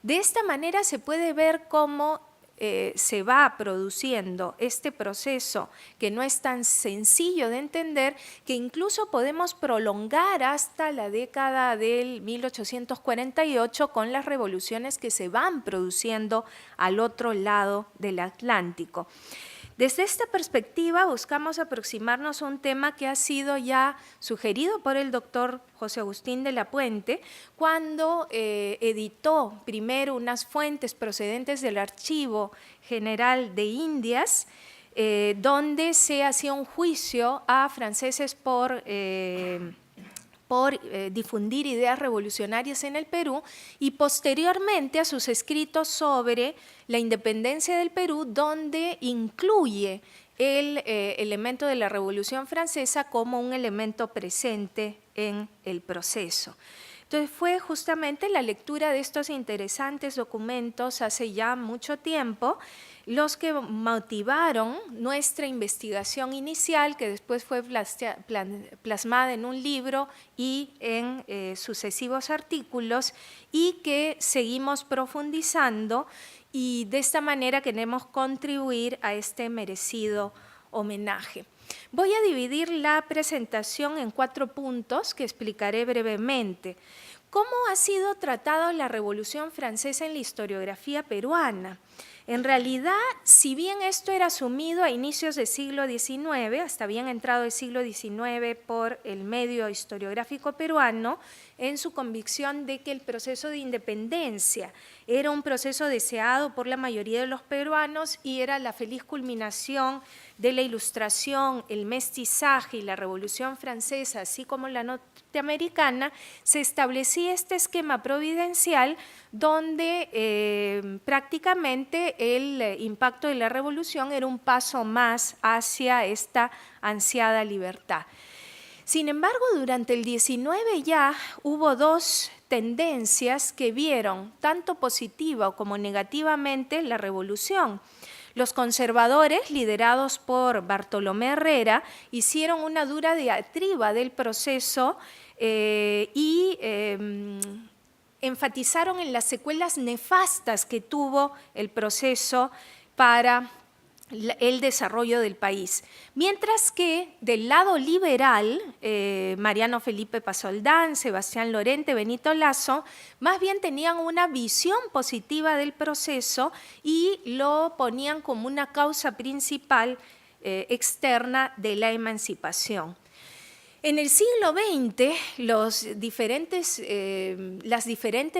De esta manera se puede ver cómo se va produciendo este proceso que no es tan sencillo de entender, que incluso podemos prolongar hasta la década del 1848 con las revoluciones que se van produciendo al otro lado del Atlántico. Desde esta perspectiva buscamos aproximarnos a un tema que ha sido ya sugerido por el doctor José Agustín de la Puente cuando editó primero unas fuentes procedentes del Archivo General de Indias, donde se hacía un juicio a franceses por difundir ideas revolucionarias en el Perú, y posteriormente a sus escritos sobre la independencia del Perú, donde incluye el elemento de la Revolución Francesa como un elemento presente en el proceso. Entonces fue justamente la lectura de estos interesantes documentos hace ya mucho tiempo los que motivaron nuestra investigación inicial, que después fue plasmada en un libro y en sucesivos artículos, y que seguimos profundizando, y de esta manera queremos contribuir a este merecido homenaje. Voy a dividir la presentación en 4 puntos que explicaré brevemente. ¿Cómo ha sido tratada la Revolución Francesa en la historiografía peruana? En realidad, si bien esto era asumido a inicios del siglo XIX, hasta bien entrado el siglo XIX por el medio historiográfico peruano, en su convicción de que el proceso de independencia era un proceso deseado por la mayoría de los peruanos y era la feliz culminación de la Ilustración, el mestizaje y la Revolución Francesa, así como la norteamericana, se establecía este esquema providencial donde prácticamente el impacto de la revolución era un paso más hacia esta ansiada libertad. Sin embargo, durante el XIX ya hubo 2 tendencias que vieron tanto positiva como negativamente la revolución. Los conservadores, liderados por Bartolomé Herrera, hicieron una dura diatriba del proceso y enfatizaron en las secuelas nefastas que tuvo el proceso para el desarrollo del país. Mientras que del lado liberal, Mariano Felipe Pasoldán, Sebastián Lorente, Benito Lazo, más bien tenían una visión positiva del proceso y lo ponían como una causa principal externa de la emancipación. En el siglo XX, las diferentes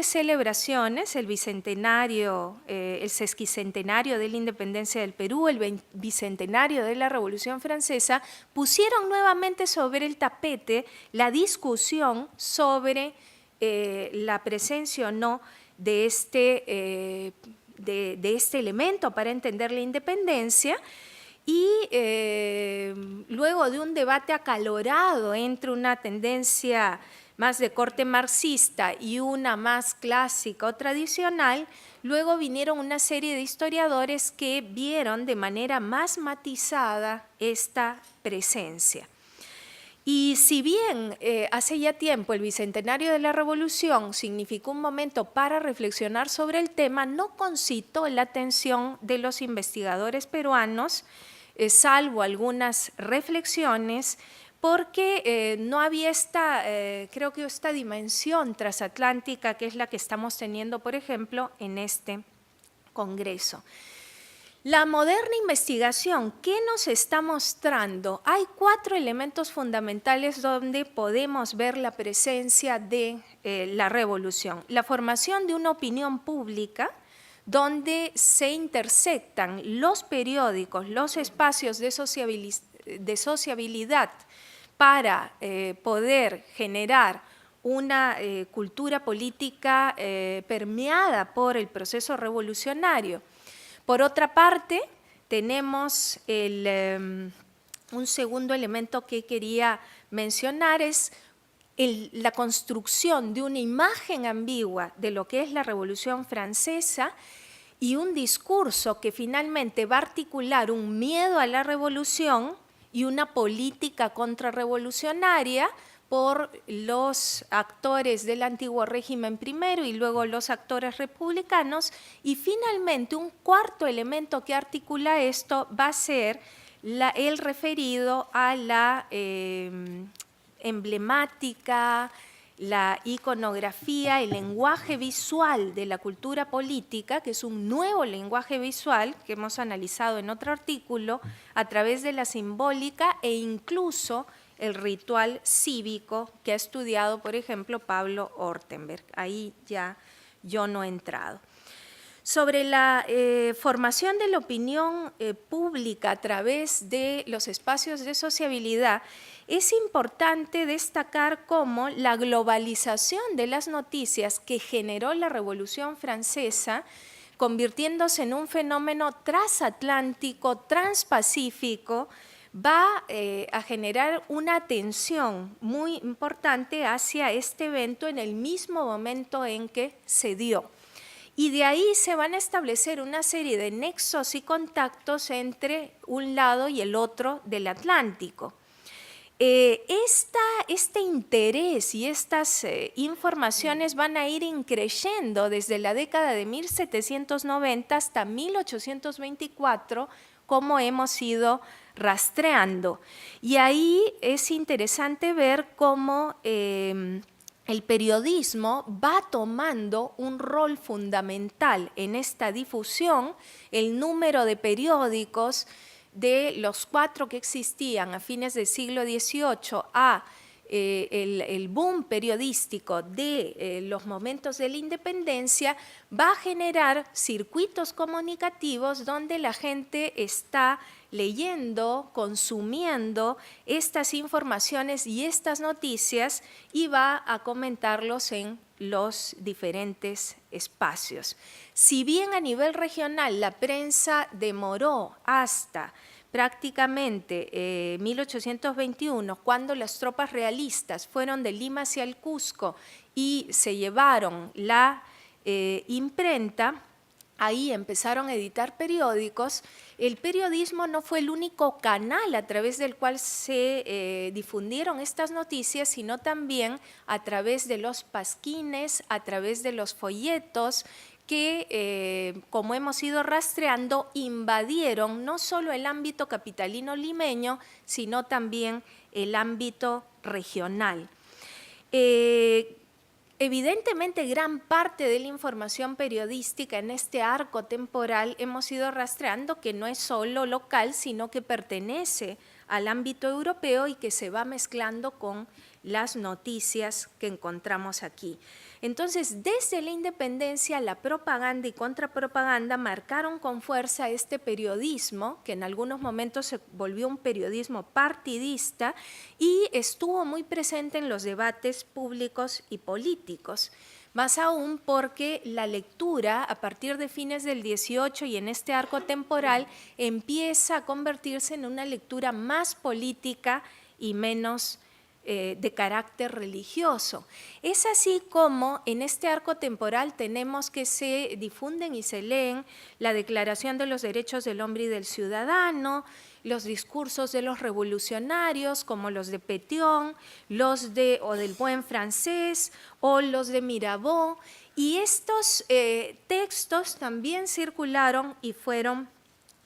celebraciones, el bicentenario, el sesquicentenario de la independencia del Perú, el bicentenario de la Revolución Francesa, pusieron nuevamente sobre el tapete la discusión sobre la presencia o no de este elemento para entender la independencia. Y luego de un debate acalorado entre una tendencia más de corte marxista y una más clásica o tradicional, luego vinieron una serie de historiadores que vieron de manera más matizada esta presencia. Y si bien hace ya tiempo el Bicentenario de la Revolución significó un momento para reflexionar sobre el tema, no concitó la atención de los investigadores peruanos, salvo algunas reflexiones, porque no había creo que esta dimensión transatlántica que es la que estamos teniendo, por ejemplo, en este Congreso. La moderna investigación, ¿qué nos está mostrando? Hay 4 elementos fundamentales donde podemos ver la presencia de la revolución. La formación de una opinión pública, donde se intersectan los periódicos, los espacios de sociabilidad para poder generar una cultura política permeada por el proceso revolucionario. Por otra parte, tenemos un segundo elemento que quería mencionar, es la construcción de una imagen ambigua de lo que es la Revolución Francesa y un discurso que finalmente va a articular un miedo a la revolución y una política contrarrevolucionaria por los actores del antiguo régimen primero y luego los actores republicanos. Y finalmente un cuarto elemento que articula esto va a ser el referido a la emblemática, la iconografía, el lenguaje visual de la cultura política, que es un nuevo lenguaje visual que hemos analizado en otro artículo, a través de la simbólica e incluso el ritual cívico que ha estudiado, por ejemplo, Pablo Ortenberg. Ahí ya yo no he entrado. Sobre la formación de la opinión pública a través de los espacios de sociabilidad, es importante destacar cómo la globalización de las noticias que generó la Revolución Francesa, convirtiéndose en un fenómeno transatlántico, transpacífico, va a generar una atención muy importante hacia este evento en el mismo momento en que se dio. Y de ahí se van a establecer una serie de nexos y contactos entre un lado y el otro del Atlántico. Este interés y estas informaciones van a ir increciendo desde la década de 1790 hasta 1824, como hemos ido rastreando. Y ahí es interesante ver cómo el periodismo va tomando un rol fundamental en esta difusión. El número de periódicos de los 4 que existían a fines del siglo XVIII a el boom periodístico de los momentos de la independencia va a generar circuitos comunicativos donde la gente está leyendo, consumiendo estas informaciones y estas noticias y va a comentarlos en los diferentes espacios. Si bien a nivel regional la prensa demoró hasta prácticamente 1821, cuando las tropas realistas fueron de Lima hacia el Cusco y se llevaron la imprenta, ahí empezaron a editar periódicos. El periodismo no fue el único canal a través del cual se difundieron estas noticias, sino también a través de los pasquines, a través de los folletos, que, como hemos ido rastreando, invadieron no solo el ámbito capitalino limeño, sino también el ámbito regional. Evidentemente, gran parte de la información periodística en este arco temporal hemos ido rastreando que no es solo local, sino que pertenece al ámbito europeo y que se va mezclando con las noticias que encontramos aquí. Entonces, desde la independencia, la propaganda y contrapropaganda marcaron con fuerza este periodismo, que en algunos momentos se volvió un periodismo partidista y estuvo muy presente en los debates públicos y políticos. Más aún porque la lectura, a partir de fines del XVIII y en este arco temporal, empieza a convertirse en una lectura más política y menos de carácter religioso. Es así como en este arco temporal tenemos que se difunden y se leen la Declaración de los Derechos del Hombre y del Ciudadano, los discursos de los revolucionarios como los de Pétion, los del Buen Francés o los de Mirabeau, y estos textos también circularon y fueron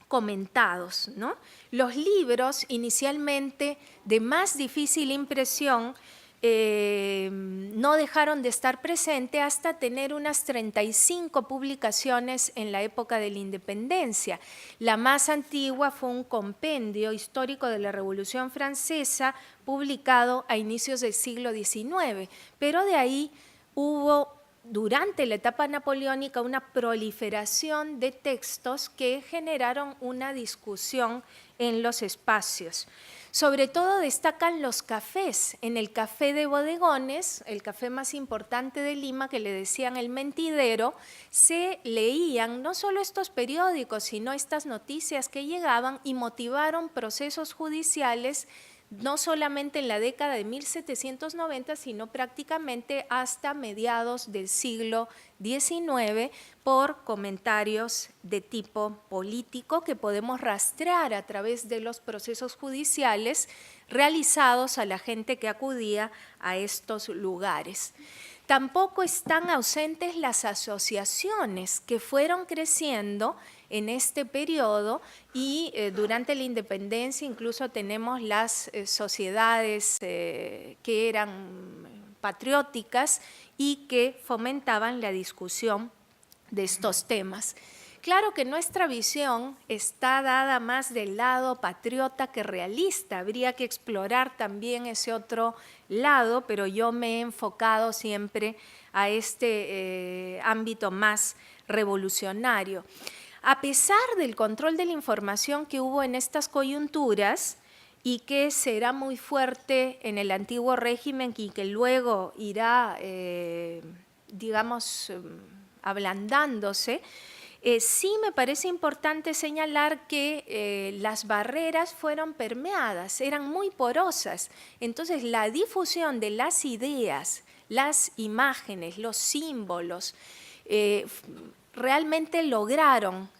comentados, ¿no? Los libros, inicialmente de más difícil impresión, no dejaron de estar presentes hasta tener unas 35 publicaciones en la época de la independencia. La más antigua fue un compendio histórico de la Revolución Francesa publicado a inicios del siglo XIX, pero de ahí hubo durante la etapa napoleónica una proliferación de textos que generaron una discusión en los espacios. Sobre todo destacan los cafés. En el café de Bodegones, el café más importante de Lima, que le decían el Mentidero, se leían no solo estos periódicos, sino estas noticias que llegaban y motivaron procesos judiciales no solamente en la década de 1790, sino prácticamente hasta mediados del siglo XIX, por comentarios de tipo político que podemos rastrear a través de los procesos judiciales realizados a la gente que acudía a estos lugares. Tampoco están ausentes las asociaciones que fueron creciendo en este periodo y durante la independencia incluso tenemos las sociedades que eran patrióticas y que fomentaban la discusión de estos temas. Claro que nuestra visión está dada más del lado patriota que realista, habría que explorar también ese otro lado, pero yo me he enfocado siempre a este ámbito más revolucionario. A pesar del control de la información que hubo en estas coyunturas y que será muy fuerte en el antiguo régimen y que luego irá, digamos, ablandándose, sí me parece importante señalar que las barreras fueron permeadas, eran muy porosas. Entonces, la difusión de las ideas, las imágenes, los símbolos, realmente lograron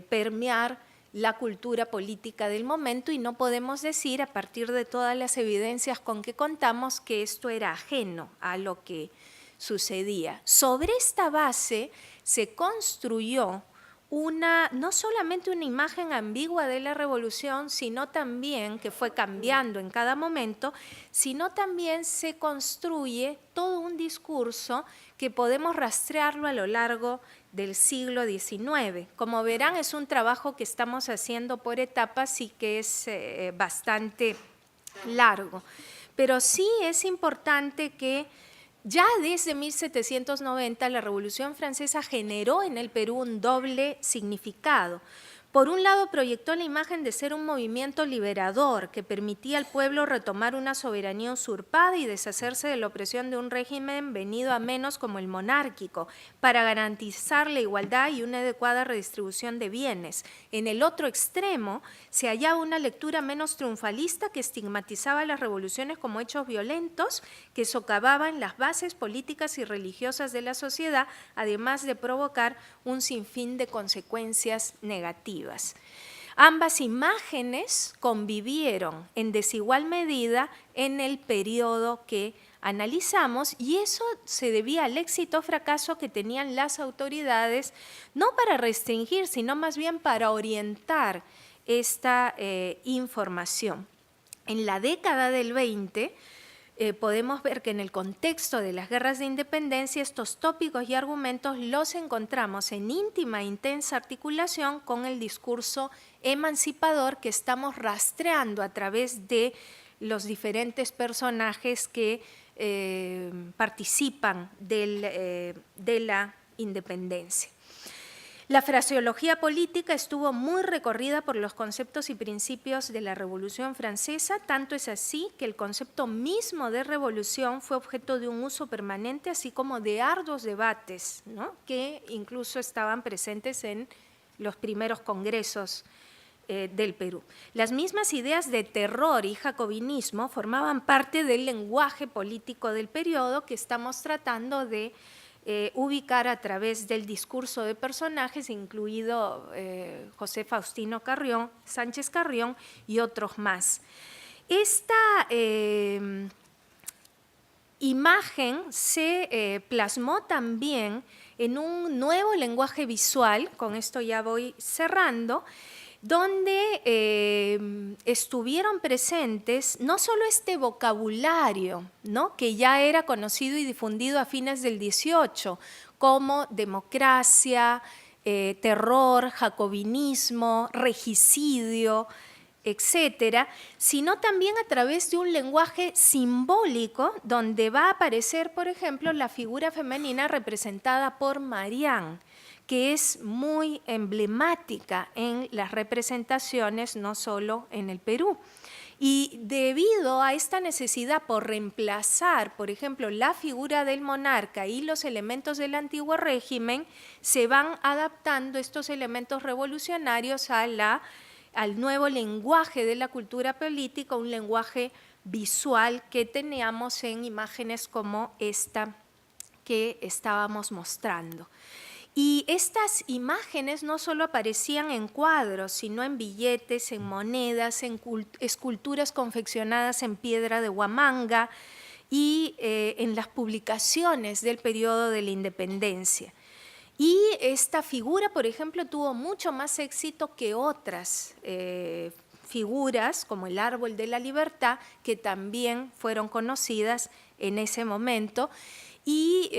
permear la cultura política del momento y no podemos decir, a partir de todas las evidencias con que contamos, que esto era ajeno a lo que sucedía. Sobre esta base se construyó no solamente una imagen ambigua de la revolución, sino también, que fue cambiando en cada momento, sino también se construye todo un discurso que podemos rastrearlo a lo largo del siglo XIX. Como verán, es un trabajo que estamos haciendo por etapas y que es bastante largo. Pero sí es importante que ya desde 1790 la Revolución Francesa generó en el Perú un doble significado. Por un lado, proyectó la imagen de ser un movimiento liberador que permitía al pueblo retomar una soberanía usurpada y deshacerse de la opresión de un régimen venido a menos como el monárquico, para garantizar la igualdad y una adecuada redistribución de bienes. En el otro extremo, se hallaba una lectura menos triunfalista que estigmatizaba las revoluciones como hechos violentos que socavaban las bases políticas y religiosas de la sociedad, además de provocar un sinfín de consecuencias negativas. Ambas imágenes convivieron en desigual medida en el periodo que analizamos y eso se debía al éxito o fracaso que tenían las autoridades, no para restringir, sino más bien para orientar esta información. En la década del 20, podemos ver que en el contexto de las guerras de independencia estos tópicos y argumentos los encontramos en íntima e intensa articulación con el discurso emancipador que estamos rastreando a través de los diferentes personajes que participan de la independencia. La fraseología política estuvo muy recorrida por los conceptos y principios de la Revolución Francesa, tanto es así que el concepto mismo de revolución fue objeto de un uso permanente, así como de arduos debates, ¿no?, que incluso estaban presentes en los primeros congresos del Perú. Las mismas ideas de terror y jacobinismo formaban parte del lenguaje político del periodo que estamos tratando de ubicar a través del discurso de personajes, incluido José Faustino Carrión, Sánchez Carrión y otros más. Esta imagen se plasmó también en un nuevo lenguaje visual, con esto ya voy cerrando, donde estuvieron presentes no solo este vocabulario, ¿no?, que ya era conocido y difundido a fines del 18, como democracia, terror, jacobinismo, regicidio, etcétera, sino también a través de un lenguaje simbólico donde va a aparecer, por ejemplo, la figura femenina representada por Marianne, que es muy emblemática en las representaciones, no solo en el Perú. Y debido a esta necesidad por reemplazar, por ejemplo, la figura del monarca y los elementos del antiguo régimen, se van adaptando estos elementos revolucionarios al nuevo lenguaje de la cultura política, un lenguaje visual que teníamos en imágenes como esta que estábamos mostrando. Y estas imágenes no solo aparecían en cuadros, sino en billetes, en monedas, en esculturas confeccionadas en piedra de Huamanga y en las publicaciones del periodo de la independencia. Y esta figura, por ejemplo, tuvo mucho más éxito que otras figuras, como el Árbol de la Libertad, que también fueron conocidas en ese momento, y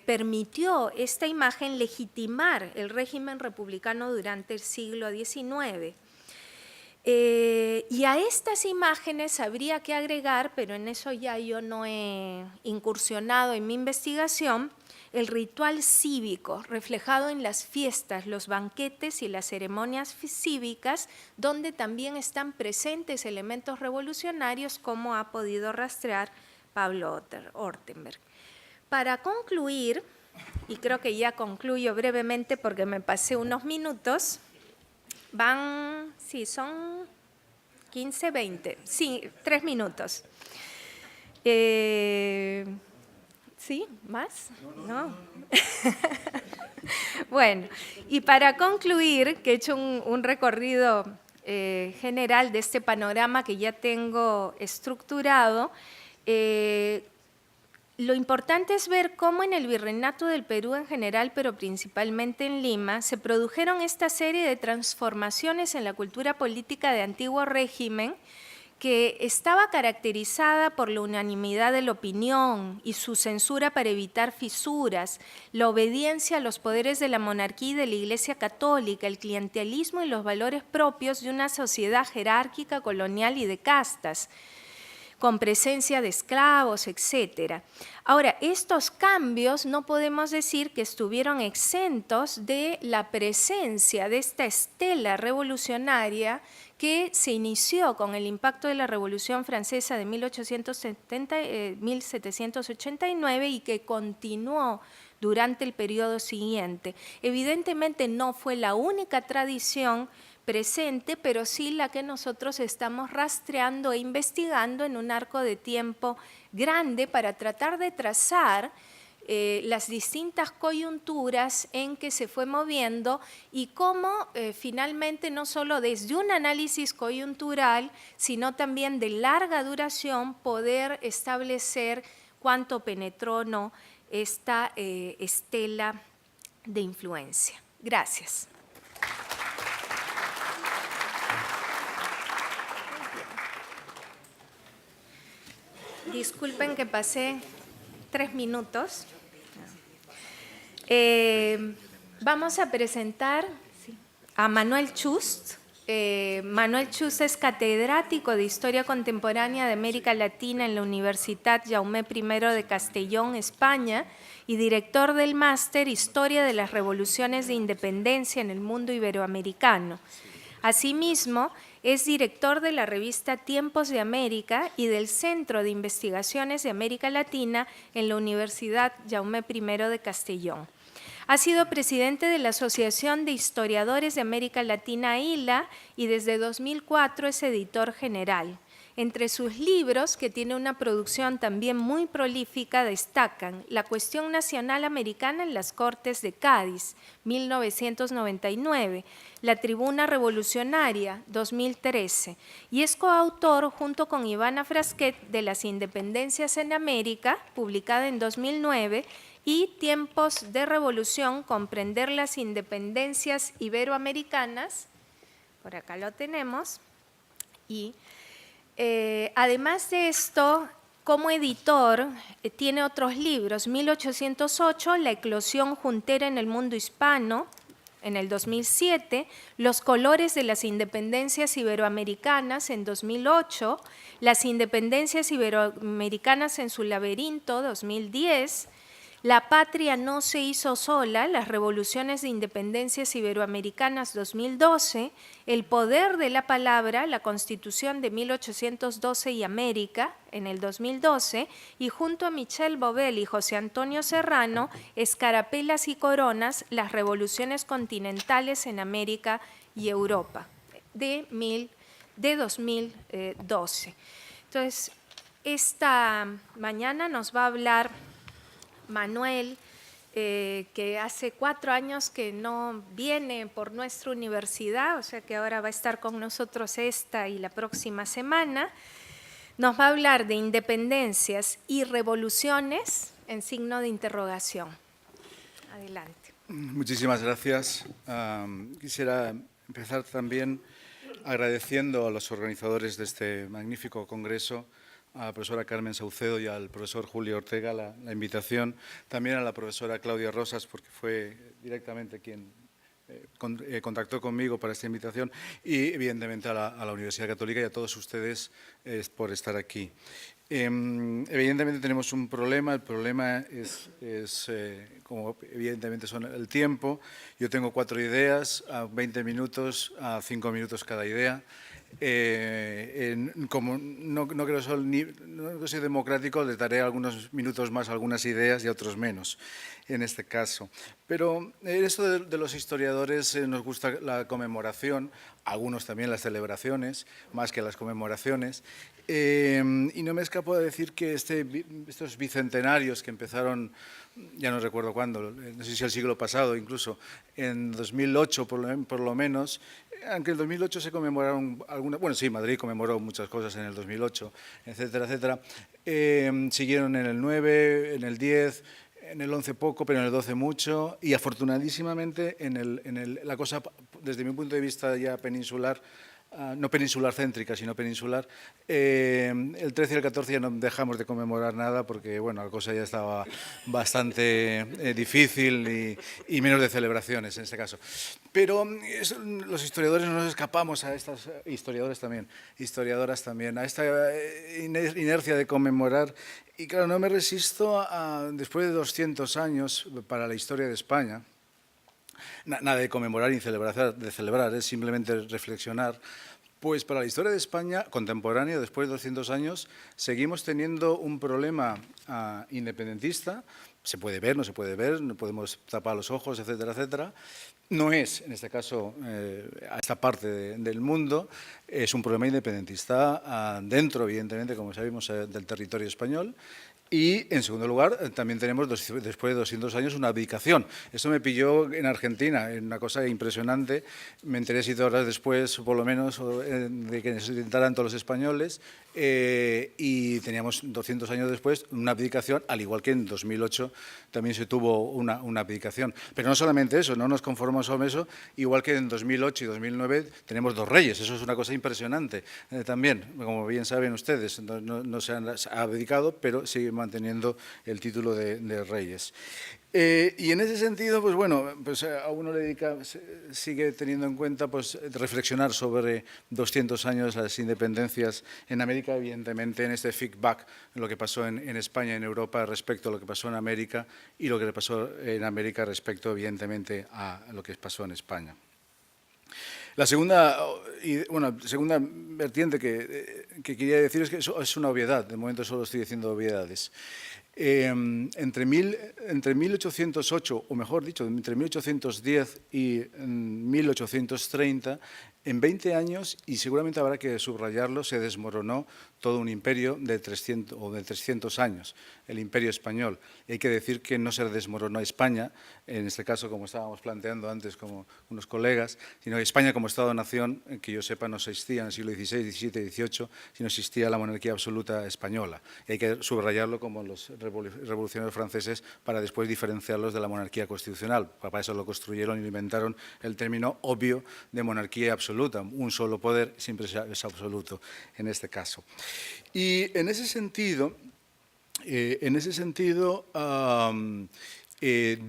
permitió esta imagen legitimar el régimen republicano durante el siglo XIX. Y a estas imágenes habría que agregar, pero en eso ya yo no he incursionado en mi investigación, el ritual cívico reflejado en las fiestas, los banquetes y las ceremonias cívicas, donde también están presentes elementos revolucionarios, como ha podido rastrear Pablo Ortenberg. Para concluir, y creo que ya concluyo brevemente porque me pasé unos minutos, son 15, 20, sí, 3 minutos. ¿Sí? ¿Más? No. Bueno, y para concluir, que he hecho un recorrido general de este panorama que ya tengo estructurado, lo importante es ver cómo en el Virreinato del Perú en general, pero principalmente en Lima, se produjeron esta serie de transformaciones en la cultura política de antiguo régimen que estaba caracterizada por la unanimidad de la opinión y su censura para evitar fisuras, la obediencia a los poderes de la monarquía y de la Iglesia Católica, el clientelismo y los valores propios de una sociedad jerárquica, colonial y de castas, con presencia de esclavos, etc. Ahora, estos cambios no podemos decir que estuvieron exentos de la presencia de esta estela revolucionaria que se inició con el impacto de la Revolución Francesa de 1789 y que continuó durante el periodo siguiente. Evidentemente no fue la única tradición presente, pero sí la que nosotros estamos rastreando e investigando en un arco de tiempo grande para tratar de trazar las distintas coyunturas en que se fue moviendo y cómo finalmente no solo desde un análisis coyuntural, sino también de larga duración poder establecer cuánto penetró o no esta estela de influencia. Gracias. Disculpen que pasé 3 minutos. Vamos a presentar a Manuel Chust. Manuel Chust es catedrático de Historia Contemporánea de América Latina en la Universidad Jaume I de Castellón, España, y director del máster Historia de las Revoluciones de Independencia en el Mundo Iberoamericano. Asimismo, es director de la revista Tiempos de América y del Centro de Investigaciones de América Latina en la Universidad Jaume I de Castellón. Ha sido presidente de la Asociación de Historiadores de América Latina, AILA, y desde 2004 es editor general. Entre sus libros, que tiene una producción también muy prolífica, destacan La Cuestión Nacional Americana en las Cortes de Cádiz, 1999, La Tribuna Revolucionaria, 2013, y es coautor junto con Ivana Frasquet de Las Independencias en América, publicada en 2009, y Tiempos de Revolución, Comprender las Independencias Iberoamericanas, por acá lo tenemos, y además de esto, como editor, tiene otros libros, 1808, La eclosión juntera en el mundo hispano, en el 2007, Los colores de las independencias iberoamericanas, en 2008, Las independencias iberoamericanas en su laberinto, 2010, La patria no se hizo sola, las revoluciones de independencias iberoamericanas 2012, el poder de la palabra, la Constitución de 1812 y América en el 2012, y junto a Michel Bovell y José Antonio Serrano, Escarapelas y Coronas, las revoluciones continentales en América y Europa, de 2012. Entonces, esta mañana nos va a hablar Manuel, que hace 4 años que no viene por nuestra universidad, o sea que ahora va a estar con nosotros esta y la próxima semana. Nos va a hablar de independencias y revoluciones en signo de interrogación. Adelante. Muchísimas gracias. Quisiera empezar también agradeciendo a los organizadores de este magnífico congreso, a la profesora Carmen Saucedo y al profesor Julio Ortega la invitación, también a la profesora Claudia Rosas, porque fue directamente quien contactó conmigo para esta invitación, y evidentemente a la Universidad Católica y a todos ustedes por estar aquí. Evidentemente tenemos un problema, el problema es como evidentemente son el tiempo. Yo tengo 4 ideas, a 20 minutos, a 5 minutos cada idea. Como no creo que soy democrático, les daré algunos minutos más a algunas ideas y a otros menos, en este caso. Pero esto de los historiadores nos gusta la conmemoración, algunos también las celebraciones, más que las conmemoraciones. Y no me escapo de decir que estos bicentenarios que empezaron, ya no recuerdo cuándo, no sé si el siglo pasado incluso, en 2008 por lo menos, aunque en 2008 se conmemoraron algunas, bueno, sí, Madrid conmemoró muchas cosas en el 2008, etcétera, etcétera. Siguieron en el 9, en el 10, en el 11 poco, pero en el 12 mucho, y afortunadísimamente la cosa, desde mi punto de vista ya peninsular, no peninsular céntrica, sino peninsular, el 13 y el 14 ya no dejamos de conmemorar nada porque, bueno, la cosa ya estaba bastante difícil y menos de celebraciones en este caso. Pero los historiadores no nos escapamos a estas, historiadoras también, a esta inercia de conmemorar. Y claro, no me resisto después de 200 años para la historia de España, nada de conmemorar y de celebrar, es simplemente reflexionar. Pues para la historia de España contemporánea, después de 200 años, seguimos teniendo un problema independentista. Se puede ver, no se puede ver, no podemos tapar los ojos, etcétera, etcétera. No es, en este caso, a esta parte del mundo, es un problema independentista dentro, evidentemente, como sabemos, del territorio español. Y, en segundo lugar, también tenemos, después de 200 años, una abdicación. Esto me pilló en Argentina, en una cosa impresionante. Me enteré 7 horas después, por lo menos, de que se intentaran todos los españoles. Y teníamos 200 años después una abdicación, al igual que en 2008 también se tuvo una abdicación. Pero no solamente eso, no nos conformamos con eso, igual que en 2008 y 2009 tenemos 2 reyes, eso es una cosa impresionante también, como bien saben ustedes, no se han abdicado, pero siguen manteniendo el título de reyes. Y en ese sentido, pues bueno, pues a uno le dedica, sigue teniendo en cuenta pues reflexionar sobre 200 años las independencias en América, evidentemente en este feedback, lo que pasó en España y en Europa respecto a lo que pasó en América y lo que pasó en América respecto, evidentemente, a lo que pasó en España. La segunda vertiente que quería decir es que eso es una obviedad, de momento solo estoy diciendo obviedades. Entre 1808, o mejor dicho, entre 1810 y 1830, en 20 años, y seguramente habrá que subrayarlo, se desmoronó todo un imperio de 300 años, el imperio español. Y hay que decir que no se desmoronó España, en este caso, como estábamos planteando antes como unos colegas, sino que España como Estado-nación, que yo sepa, no existía en el siglo XVI, XVII, XVIII, sino existía la monarquía absoluta española. Y hay que subrayarlo como los revolucionarios franceses para después diferenciarlos de la monarquía constitucional. Para eso lo construyeron y lo inventaron el término obvio de monarquía absoluta. Un solo poder siempre es absoluto en este caso. Y en ese sentido,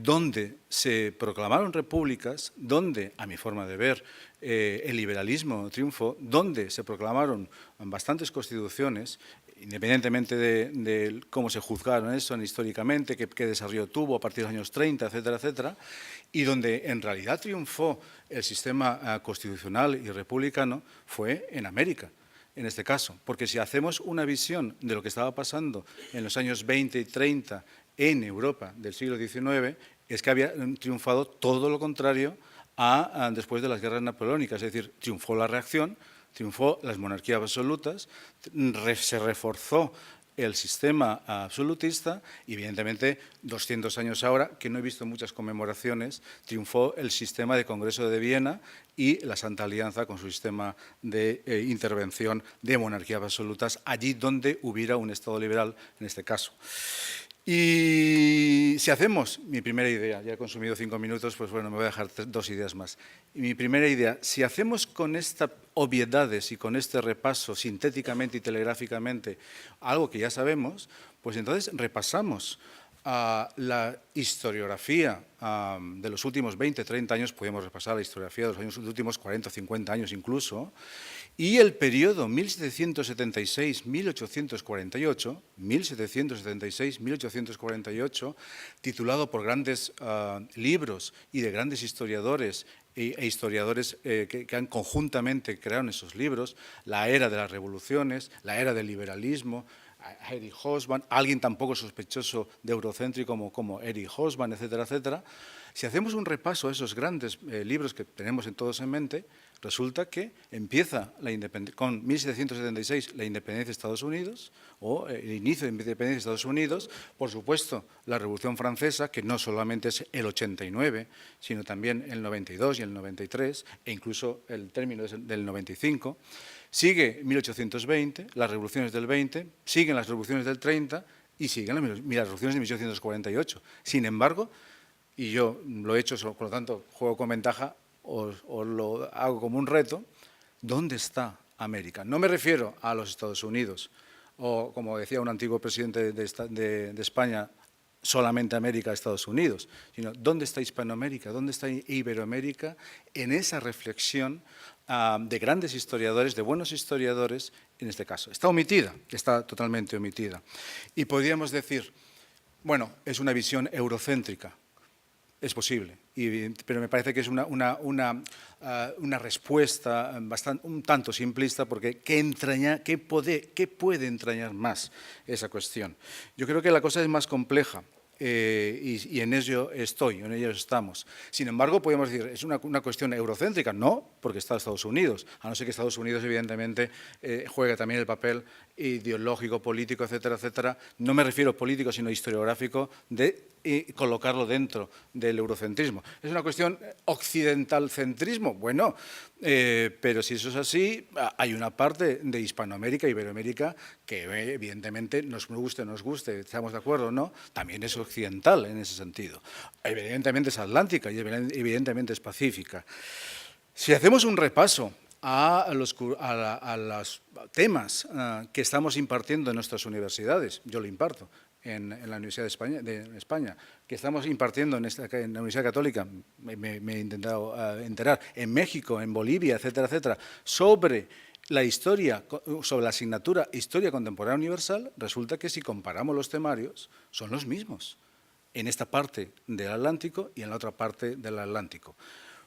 donde se proclamaron repúblicas, donde, a mi forma de ver, el liberalismo triunfó, donde se proclamaron bastantes constituciones, independientemente de cómo se juzgaron eso históricamente, qué desarrollo tuvo a partir de los años 30, etcétera, etcétera, y donde en realidad triunfó el sistema constitucional y republicano fue en América, en este caso. Porque si hacemos una visión de lo que estaba pasando en los años 20 y 30 en Europa del siglo XIX, es que había triunfado todo lo contrario a después de las guerras napoleónicas, es decir, triunfó la reacción, triunfó las monarquías absolutas, se reforzó el sistema absolutista y, evidentemente, 200 años ahora, que no he visto muchas conmemoraciones, triunfó el sistema de Congreso de Viena y la Santa Alianza con su sistema de intervención de monarquías absolutas, allí donde hubiera un Estado liberal, en este caso. Y si hacemos, mi primera idea, ya he consumido 5 minutos, pues bueno, me voy a dejar 2 ideas más. Y mi primera idea, si hacemos con estas obviedades y con este repaso sintéticamente y telegráficamente algo que ya sabemos, pues entonces repasamos la historiografía de los últimos 20, 30 años, podemos repasar la historiografía de los últimos 40, 50 años incluso, y el periodo 1776-1848, 1776-1848, titulado por grandes libros y de grandes historiadores e historiadores que han conjuntamente creado esos libros, la era de las revoluciones, la era del liberalismo, Erich Hobsbawm, alguien tan poco sospechoso de eurocéntrico como Erich Hobsbawm, etcétera, etcétera. Si hacemos un repaso a esos grandes libros que tenemos todos en mente, resulta que empieza con 1776 la independencia de Estados Unidos, o el inicio de la independencia de Estados Unidos, por supuesto la Revolución Francesa, que no solamente es el 89, sino también el 92 y el 93, e incluso el término del 95, sigue 1820, las revoluciones del 20, siguen las revoluciones del 30 y siguen las revoluciones de 1848. Sin embargo, y yo lo he hecho, por lo tanto, juego con ventaja, os lo hago como un reto, ¿dónde está América? No me refiero a los Estados Unidos, o como decía un antiguo presidente de España, solamente América, Estados Unidos, sino ¿dónde está Hispanoamérica? ¿Dónde está Iberoamérica? En esa reflexión de grandes historiadores, de buenos historiadores, en este caso. Está omitida, está totalmente omitida. Y podríamos decir, bueno, es una visión eurocéntrica. Es posible, pero me parece que es una respuesta un tanto simplista, porque ¿qué puede entrañar más esa cuestión? Yo creo que la cosa es más compleja. Y en ello en ello estamos. Sin embargo, podemos decir, ¿es una cuestión eurocéntrica? No, porque está Estados Unidos, a no ser que Estados Unidos, evidentemente, juegue también el papel ideológico, político, etcétera, etcétera. No me refiero político, sino historiográfico, de colocarlo dentro del eurocentrismo. ¿Es una cuestión occidentalcentrismo? Bueno, pero si eso es así, hay una parte de Hispanoamérica, Iberoamérica, que evidentemente nos guste, estamos de acuerdo o no, también es occidental en ese sentido. Evidentemente es atlántica y evidentemente es pacífica. Si hacemos un repaso a los temas que estamos impartiendo en nuestras universidades, yo lo imparto en la Universidad de España, que estamos impartiendo en la Universidad Católica, me he intentado enterar, en México, en Bolivia, etcétera, etcétera, sobre la historia, sobre la asignatura Historia Contemporánea Universal, resulta que si comparamos los temarios, son los mismos en esta parte del Atlántico y en la otra parte del Atlántico.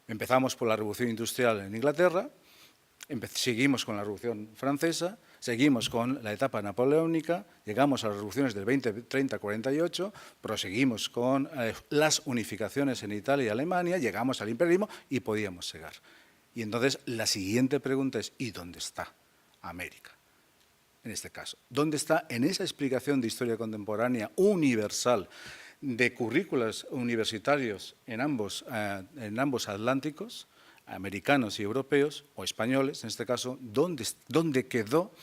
Empezamos por la Revolución Industrial en Inglaterra, seguimos con la Revolución Francesa, seguimos con la etapa napoleónica, llegamos a las revoluciones del 20, 30, 48, proseguimos con las unificaciones en Italia y Alemania, llegamos al imperialismo y podíamos llegar. Y entonces la siguiente pregunta es, ¿y dónde está América? En este caso, ¿dónde está en esa explicación de historia contemporánea universal de currículos universitarios en ambos atlánticos, americanos y europeos, o españoles, en este caso, ¿dónde quedó,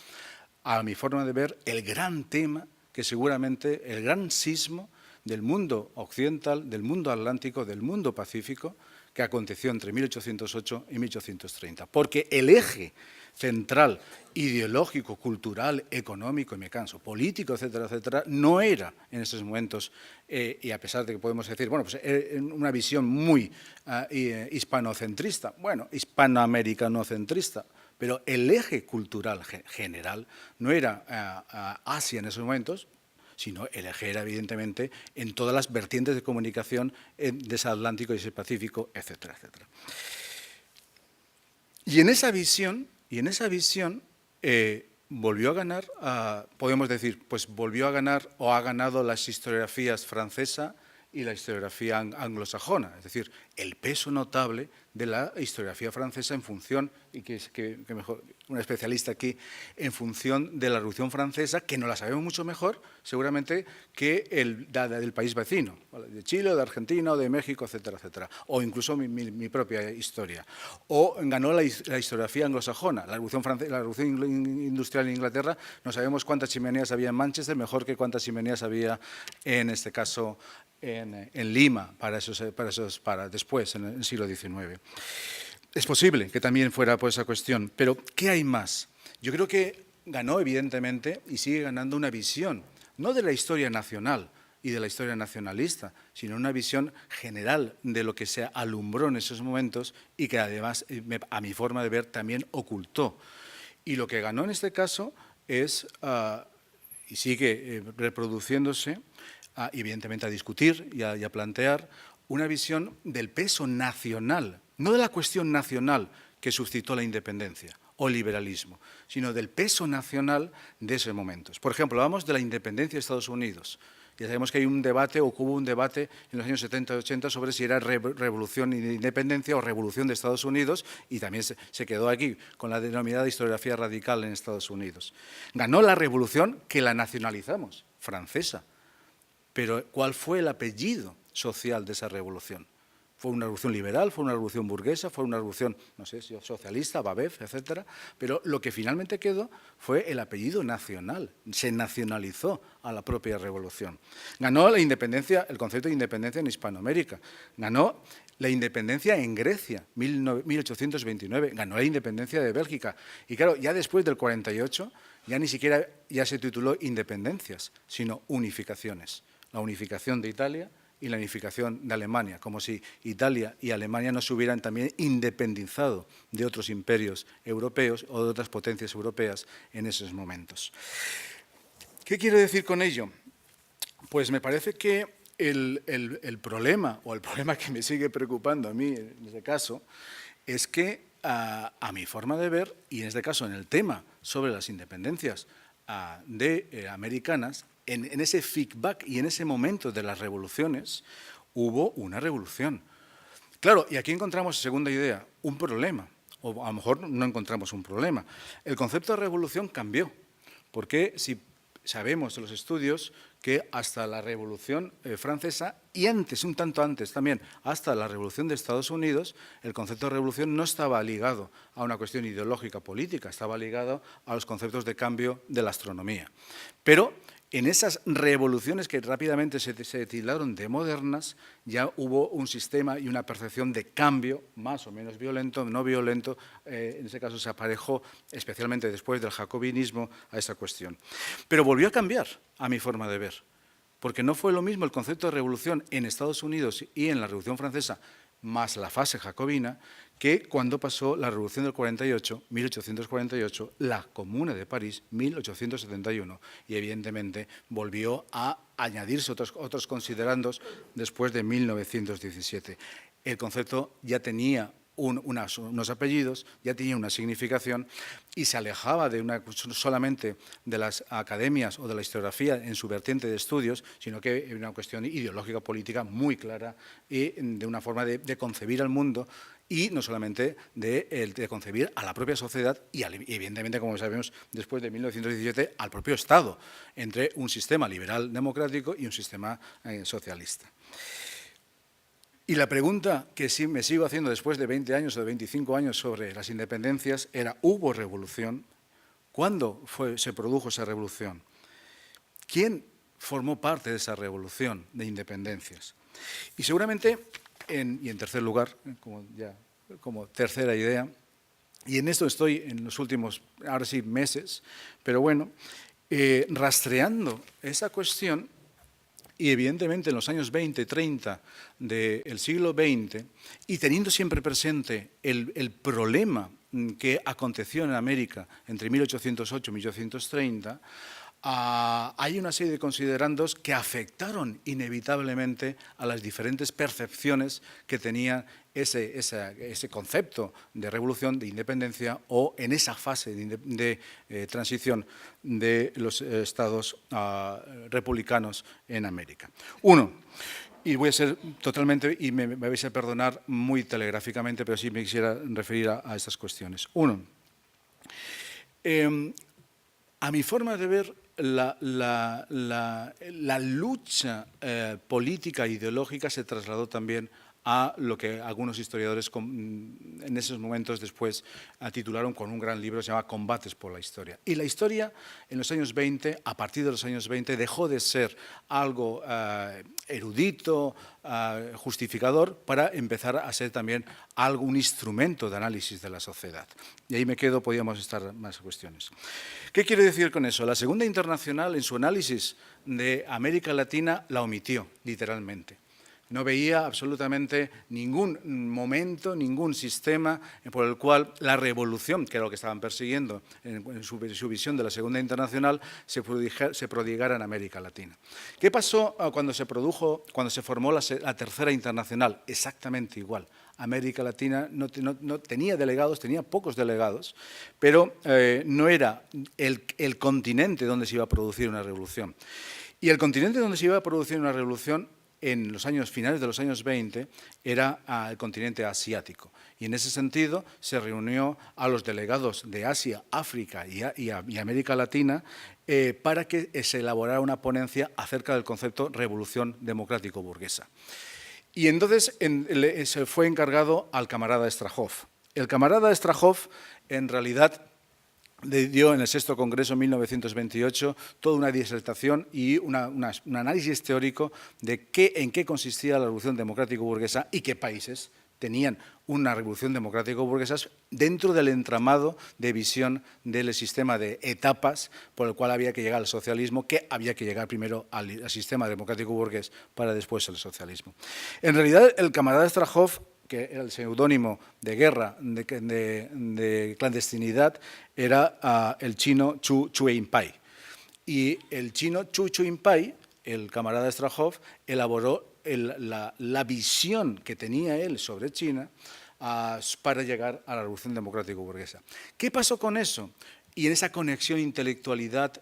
a mi forma de ver, el gran tema, que seguramente el gran sismo del mundo occidental, del mundo atlántico, del mundo pacífico, que aconteció entre 1808 y 1830? Porque el eje central, ideológico, cultural, económico, y me canso, político, etcétera, etcétera, no era en esos momentos, y a pesar de que podemos decir, bueno, pues una visión muy hispanocentrista, bueno, hispanoamericanocentrista, pero el eje cultural general no era Asia en esos momentos, sino el eje era evidentemente en todas las vertientes de comunicación de ese Atlántico y ese Pacífico, etcétera, etcétera. Y en esa visión volvió a ganar, podemos decir, pues volvió a ganar o ha ganado las historiografías francesa y la historiografía anglosajona, es decir, el peso notable de la historiografía francesa en función, y que mejor, un especialista aquí, en función de la Revolución Francesa, que no la sabemos mucho mejor, seguramente, que del país vecino, de Chile, o de Argentina, o de México, etcétera, etcétera, o incluso mi propia historia. O ganó la historiografía anglosajona, la Revolución Industrial en Inglaterra, no sabemos cuántas chimeneas había en Manchester, mejor que cuántas chimeneas había, en este caso, en Lima, para después, en el siglo XIX. Es posible que también fuera por esa cuestión, pero ¿qué hay más? Yo creo que ganó, evidentemente, y sigue ganando una visión, no de la historia nacional y de la historia nacionalista, sino una visión general de lo que se alumbró en esos momentos y que además, a mi forma de ver, también ocultó. Y lo que ganó en este caso es, y sigue reproduciéndose, evidentemente a discutir y a plantear una visión del peso nacional, no de la cuestión nacional que suscitó la independencia o el liberalismo, sino del peso nacional de esos momentos. Por ejemplo, hablamos de la independencia de Estados Unidos. Ya sabemos que hay un debate, o hubo un debate en los años 70 y 80 sobre si era revolución de independencia o revolución de Estados Unidos, y también se quedó aquí con la denominada historiografía radical en Estados Unidos. Ganó la revolución que la nacionalizamos, francesa. Pero ¿cuál fue el apellido social de esa revolución? ¿Fue una revolución liberal? ¿Fue una revolución burguesa? ¿Fue una revolución, no sé, socialista, Babeuf, etcétera? Pero lo que finalmente quedó fue el apellido nacional. Se nacionalizó a la propia revolución. Ganó la independencia, el concepto de independencia en Hispanoamérica. Ganó la independencia en Grecia, 1829. Ganó la independencia de Bélgica. Y claro, ya después del 48, ya ni siquiera ya se tituló independencias, sino unificaciones. La unificación de Italia y la unificación de Alemania, como si Italia y Alemania no se hubieran también independizado de otros imperios europeos o de otras potencias europeas en esos momentos. ¿Qué quiero decir con ello? Pues me parece que el problema, o el problema que me sigue preocupando a mí en este caso, es que a mi forma de ver, y en este caso en el tema sobre las independencias americanas, en ese feedback y en ese momento de las revoluciones, hubo una revolución. Claro, y aquí encontramos, segunda idea, un problema, o a lo mejor no encontramos un problema. El concepto de revolución cambió, porque si sabemos de los estudios que hasta la Revolución Francesa, y antes, un tanto antes también, hasta la Revolución de Estados Unidos, el concepto de revolución no estaba ligado a una cuestión ideológica política, estaba ligado a los conceptos de cambio de la astronomía. Pero en esas revoluciones que rápidamente se tildaron de modernas, ya hubo un sistema y una percepción de cambio, más o menos violento, no violento, en ese caso se aparejó, especialmente después del jacobinismo, a esa cuestión. Pero volvió a cambiar, a mi forma de ver, porque no fue lo mismo el concepto de revolución en Estados Unidos y en la Revolución Francesa, más la fase jacobina, que cuando pasó la Revolución del 48, 1848, la Comuna de París, 1871, y evidentemente volvió a añadirse otros considerandos después de 1917. El concepto ya tenía unos apellidos, ya tenía una significación y se alejaba solamente de las academias o de la historiografía en su vertiente de estudios, sino que era una cuestión ideológica política muy clara y de una forma de concebir al mundo, y no solamente de concebir a la propia sociedad y evidentemente, como sabemos, después de 1917, al propio Estado, entre un sistema liberal democrático y un sistema socialista. Y la pregunta que sí me sigo haciendo después de 20 años o de 25 años sobre las independencias era, ¿hubo revolución? ¿Cuándo se produjo esa revolución? ¿Quién formó parte de esa revolución de independencias? Y seguramente, y en tercer lugar, como tercera idea, y en esto estoy en los últimos, ahora sí, meses, pero bueno, rastreando esa cuestión. Y evidentemente en los años 20, 30 del siglo XX, y teniendo siempre presente el problema que aconteció en América entre 1808 y 1830, hay una serie de considerandos que afectaron inevitablemente a las diferentes percepciones que tenía ese concepto de revolución, de independencia, o en esa fase de transición de los estados republicanos en América. Uno, y voy a ser totalmente, y me vais a perdonar muy telegráficamente, pero sí me quisiera referir a estas cuestiones. Uno, a mi forma de ver, la lucha política e ideológica se trasladó también a lo que algunos historiadores en esos momentos después titularon con un gran libro, se llama Combates por la Historia. Y la historia en los años 20, a partir de los años 20, dejó de ser algo erudito, justificador, para empezar a ser también un instrumento de análisis de la sociedad. Y ahí me quedo, podíamos estar más cuestiones. ¿Qué quiere decir con eso? La Segunda Internacional, en su análisis de América Latina, la omitió, literalmente. No veía absolutamente ningún momento, ningún sistema por el cual la revolución, que era lo que estaban persiguiendo en su visión de la Segunda Internacional, se prodigara en América Latina. ¿Qué pasó cuando se formó la Tercera Internacional? Exactamente igual. América Latina no tenía delegados, tenía pocos delegados, pero no era el continente donde se iba a producir una revolución. Y el continente donde se iba a producir una revolución en los finales de los años 20 era el continente asiático. Y en ese sentido se reunió a los delegados de Asia, África y América Latina para que se elaborara una ponencia acerca del concepto revolución democrático-burguesa. Y entonces se fue encargado al camarada Strahov. El camarada Strahov, en realidad, dio en el Sexto Congreso en 1928 toda una disertación y un análisis teórico de en qué consistía la revolución democrático-burguesa y qué países tenían una revolución democrático-burguesa dentro del entramado de visión del sistema de etapas por el cual había que llegar al socialismo, que había que llegar primero al sistema democrático-burgués para después al socialismo. En realidad, el camarada Strahov, que era el seudónimo de guerra, de clandestinidad, era el chino Chu Chuenpai. Y el chino Chu Chuenpai, el camarada Strahov, elaboró la visión que tenía él sobre China para llegar a la revolución democrático-burguesa. ¿Qué pasó con eso? Y en esa conexión intelectualidad,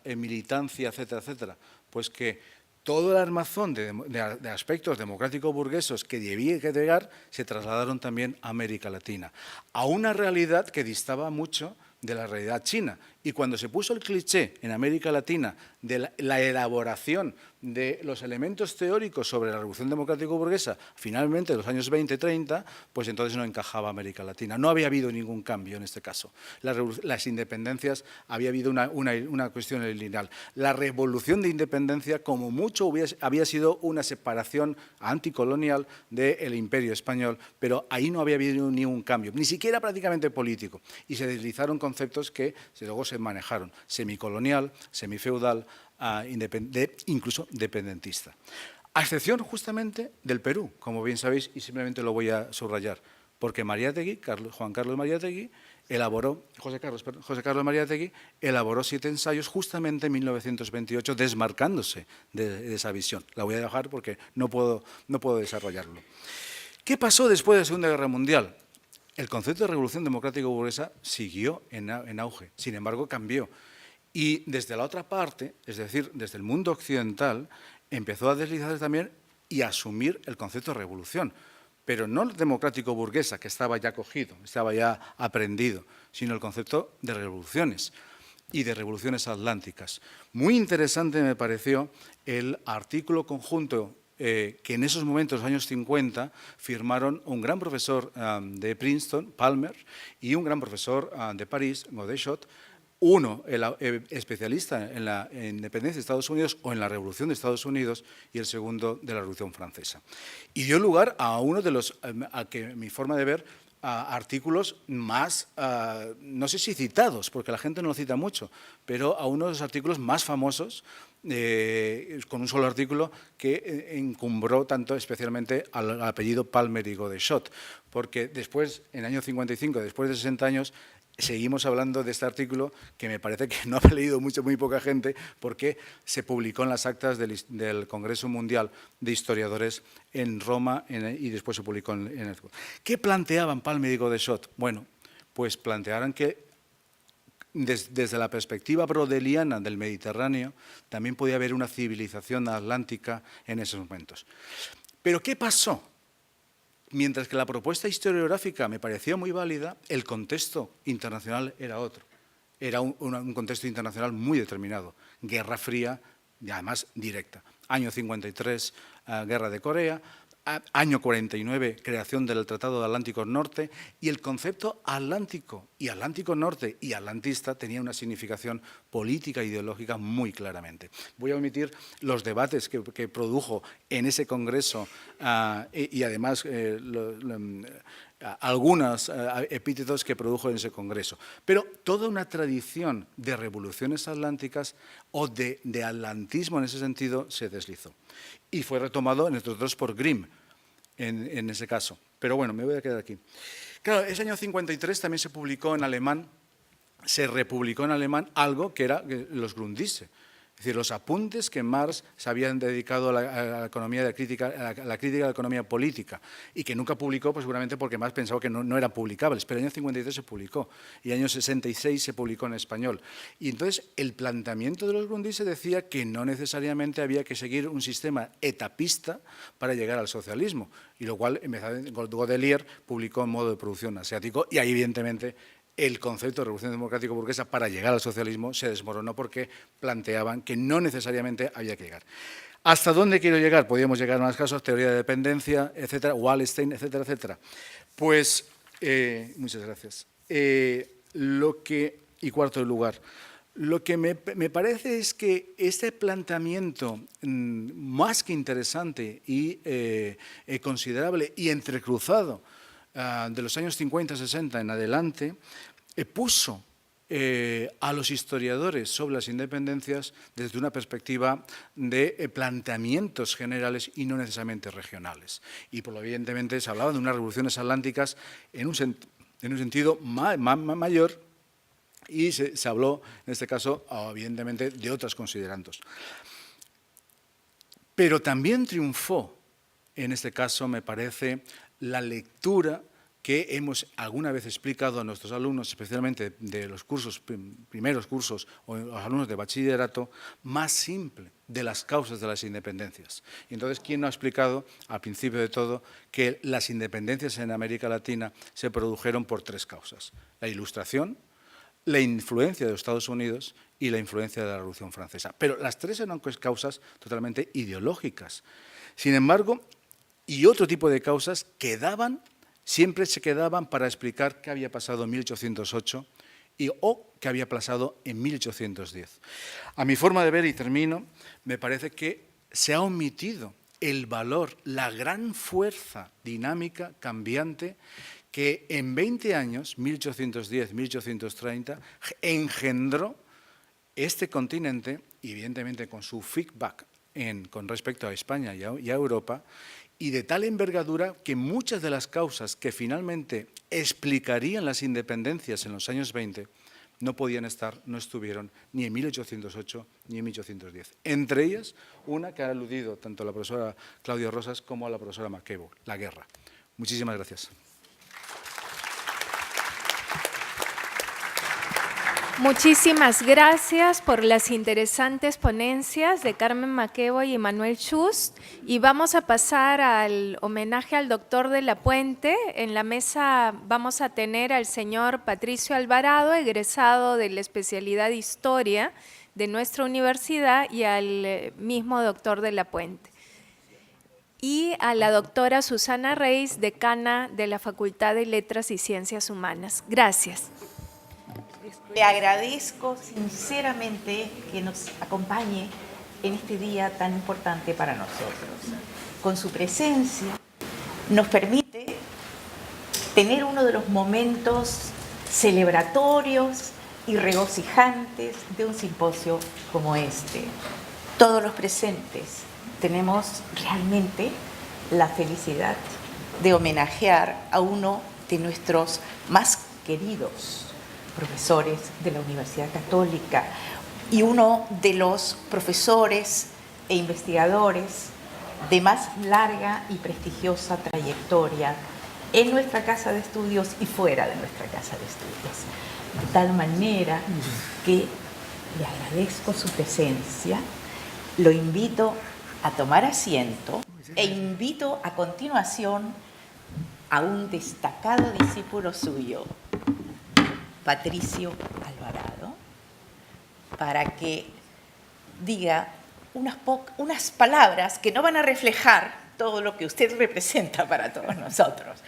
militancia, etcétera, etcétera, pues que todo el armazón de aspectos democrático-burguesos que debía llegar se trasladaron también a América Latina, a una realidad que distaba mucho de la realidad china. Y cuando se puso el cliché en América Latina de la elaboración de los elementos teóricos sobre la revolución democrático-burguesa, finalmente en los años 20-30, pues entonces no encajaba América Latina. No había habido ningún cambio en este caso. Las independencias, había habido una cuestión lineal. La revolución de independencia, como mucho, había sido una separación anticolonial del imperio español, pero ahí no había habido ningún cambio, ni siquiera prácticamente político. Y se deslizaron conceptos que luego se manejaron, semicolonial, semifeudal, incluso dependentista. A excepción justamente del Perú, como bien sabéis, y simplemente lo voy a subrayar, porque Juan Carlos Mariátegui elaboró, José Carlos Mariátegui elaboró 7 ensayos justamente en 1928, desmarcándose de esa visión. La voy a dejar porque no puedo desarrollarlo. ¿Qué pasó después de la Segunda Guerra Mundial? El concepto de revolución democrático-burguesa siguió en auge, sin embargo cambió. Y desde la otra parte, es decir, desde el mundo occidental, empezó a deslizarse también y a asumir el concepto de revolución, pero no democrático-burguesa, que estaba ya cogido, estaba ya aprendido, sino el concepto de revoluciones y de revoluciones atlánticas. Muy interesante me pareció el artículo conjunto que en esos momentos, los años 50, firmaron un gran profesor de Princeton, Palmer, y un gran profesor de París, Godechot, uno especialista en la independencia de Estados Unidos o en la revolución de Estados Unidos y el segundo de la revolución francesa. Y dio lugar a uno de los, a que mi forma de ver, artículos más, no sé si citados, porque la gente no lo cita mucho, pero a uno de los artículos más famosos con un solo artículo que encumbró tanto especialmente al apellido Palmer y Godechot, porque después, en el año 55, después de 60 años, seguimos hablando de este artículo que me parece que no ha leído muy poca gente, porque se publicó en las actas del Congreso Mundial de Historiadores en Roma y después se publicó en el... ¿Qué planteaban Palmer y Godechot? Bueno, pues plantearon que desde la perspectiva brodeliana del Mediterráneo también podía haber una civilización atlántica en esos momentos. ¿Pero qué pasó? Mientras que la propuesta historiográfica me parecía muy válida, el contexto internacional era otro. Era un contexto internacional muy determinado. Guerra Fría, y además directa. Año 53, Guerra de Corea. Año 49, creación del Tratado de Atlántico Norte, y el concepto atlántico y Atlántico Norte y atlantista tenía una significación política e ideológica muy claramente. Voy a omitir los debates que produjo en ese congreso y además algunos epítetos que produjo en ese congreso. Pero toda una tradición de revoluciones atlánticas o de atlantismo en ese sentido se deslizó. Y fue retomado, entre otros, por Grimm, en ese caso. Pero bueno, me voy a quedar aquí. Claro, ese año 53 también se publicó en alemán, se republicó en alemán algo que era los Grundrisse, es decir, los apuntes que Marx se habían dedicado a la economía de la crítica de la economía política, y que nunca publicó, pues seguramente porque Marx pensaba que no eran publicables, pero en el año 53 se publicó, y en el año 66 se publicó en español. Y entonces el planteamiento de los Grundrisse decía que no necesariamente había que seguir un sistema etapista para llegar al socialismo, y lo cual Godelier publicó en Modo de producción asiático, y ahí evidentemente el concepto de revolución democrática burguesa para llegar al socialismo se desmoronó porque planteaban que no necesariamente había que llegar. ¿Hasta dónde quiero llegar? Podríamos llegar a más casos, teoría de dependencia, etcétera, Wallenstein, etcétera, etcétera. Pues, muchas gracias. Y cuarto lugar, lo que me parece es que este planteamiento más que interesante y considerable y entrecruzado de los años 50-60 en adelante, puso a los historiadores sobre las independencias desde una perspectiva de planteamientos generales y no necesariamente regionales. Y por lo evidentemente se hablaba de unas revoluciones atlánticas en un sentido mayor, y se habló, en este caso, evidentemente, de otros considerandos. Pero también triunfó, en este caso, me parece, la lectura que hemos alguna vez explicado a nuestros alumnos, especialmente de los primeros cursos o los alumnos de bachillerato, más simple de las causas de las independencias. Y entonces, ¿quién no ha explicado, al principio de todo, que las independencias en América Latina se produjeron por tres causas? La Ilustración, la influencia de los Estados Unidos y la influencia de la Revolución Francesa. Pero las tres eran causas totalmente ideológicas. Sin embargo, y otro tipo de causas siempre se quedaban para explicar qué había pasado en 1808 o qué había pasado en 1810. A mi forma de ver, y termino, me parece que se ha omitido el valor, la gran fuerza dinámica, cambiante, que en 20 años, 1810-1830, engendró este continente, y evidentemente con su feedback con respecto a España y a Europa, y de tal envergadura que muchas de las causas que finalmente explicarían las independencias en los años 20 no estuvieron ni en 1808 ni en 1810. Entre ellas, una que ha aludido tanto a la profesora Claudia Rosas como a la profesora McEvoy, la guerra. Muchísimas gracias. Muchísimas gracias por las interesantes ponencias de Carmen McEvoy y Manuel Schust. Y vamos a pasar al homenaje al doctor de la Puente. En la mesa vamos a tener al señor Patricio Alvarado, egresado de la especialidad de Historia de nuestra universidad, y al mismo doctor de la Puente. Y a la doctora Susana Reis, decana de la Facultad de Letras y Ciencias Humanas. Gracias. Le agradezco sinceramente que nos acompañe en este día tan importante para nosotros. Con su presencia nos permite tener uno de los momentos celebratorios y regocijantes de un simposio como este. todos los presentes tenemos realmente la felicidad de homenajear a uno de nuestros más queridos profesores de la Universidad Católica y uno de los profesores e investigadores de más larga y prestigiosa trayectoria en nuestra casa de estudios y fuera de nuestra casa de estudios. De tal manera que le agradezco su presencia, lo invito a tomar asiento e invito a continuación a un destacado discípulo suyo, Patricio Alvarado, para que diga unas palabras que no van a reflejar todo lo que usted representa para todos nosotros,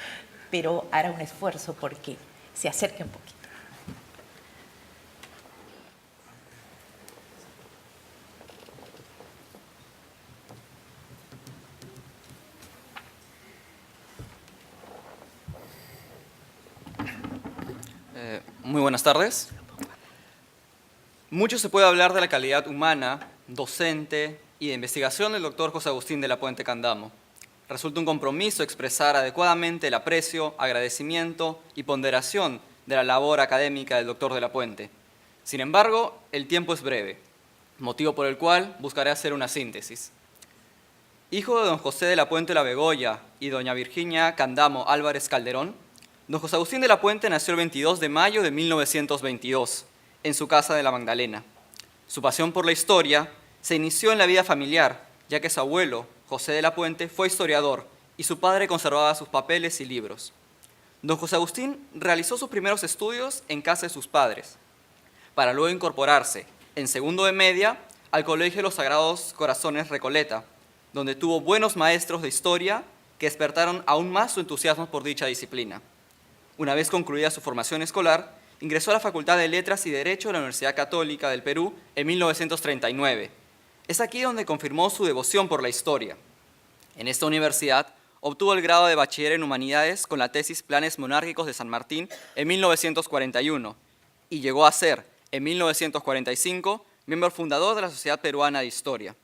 pero hará un esfuerzo porque se acerque un poquito. Muy buenas tardes. Mucho se puede hablar de la calidad humana, docente y de investigación del doctor José Agustín de la Puente Candamo. Resulta un compromiso expresar adecuadamente el aprecio, agradecimiento y ponderación de la labor académica del doctor de la Puente. Sin embargo, el tiempo es breve, motivo por el cual buscaré hacer una síntesis. Hijo de don José de la Puente La Begoya y doña Virginia Candamo Álvarez Calderón, don José Agustín de la Puente nació el 22 de mayo de 1922, en su casa de La Magdalena. Su pasión por la historia se inició en la vida familiar, ya que su abuelo, José de la Puente, fue historiador y su padre conservaba sus papeles y libros. Don José Agustín realizó sus primeros estudios en casa de sus padres, para luego incorporarse, en segundo de media, al Colegio de los Sagrados Corazones Recoleta, donde tuvo buenos maestros de historia que despertaron aún más su entusiasmo por dicha disciplina. Una vez concluida su formación escolar, ingresó a la Facultad de Letras y Derecho de la Universidad Católica del Perú en 1939. Es aquí donde confirmó su devoción por la historia. En esta universidad obtuvo el grado de bachiller en Humanidades con la tesis Planes Monárquicos de San Martín en 1941 y llegó a ser, en 1945, miembro fundador de la Sociedad Peruana de Historia.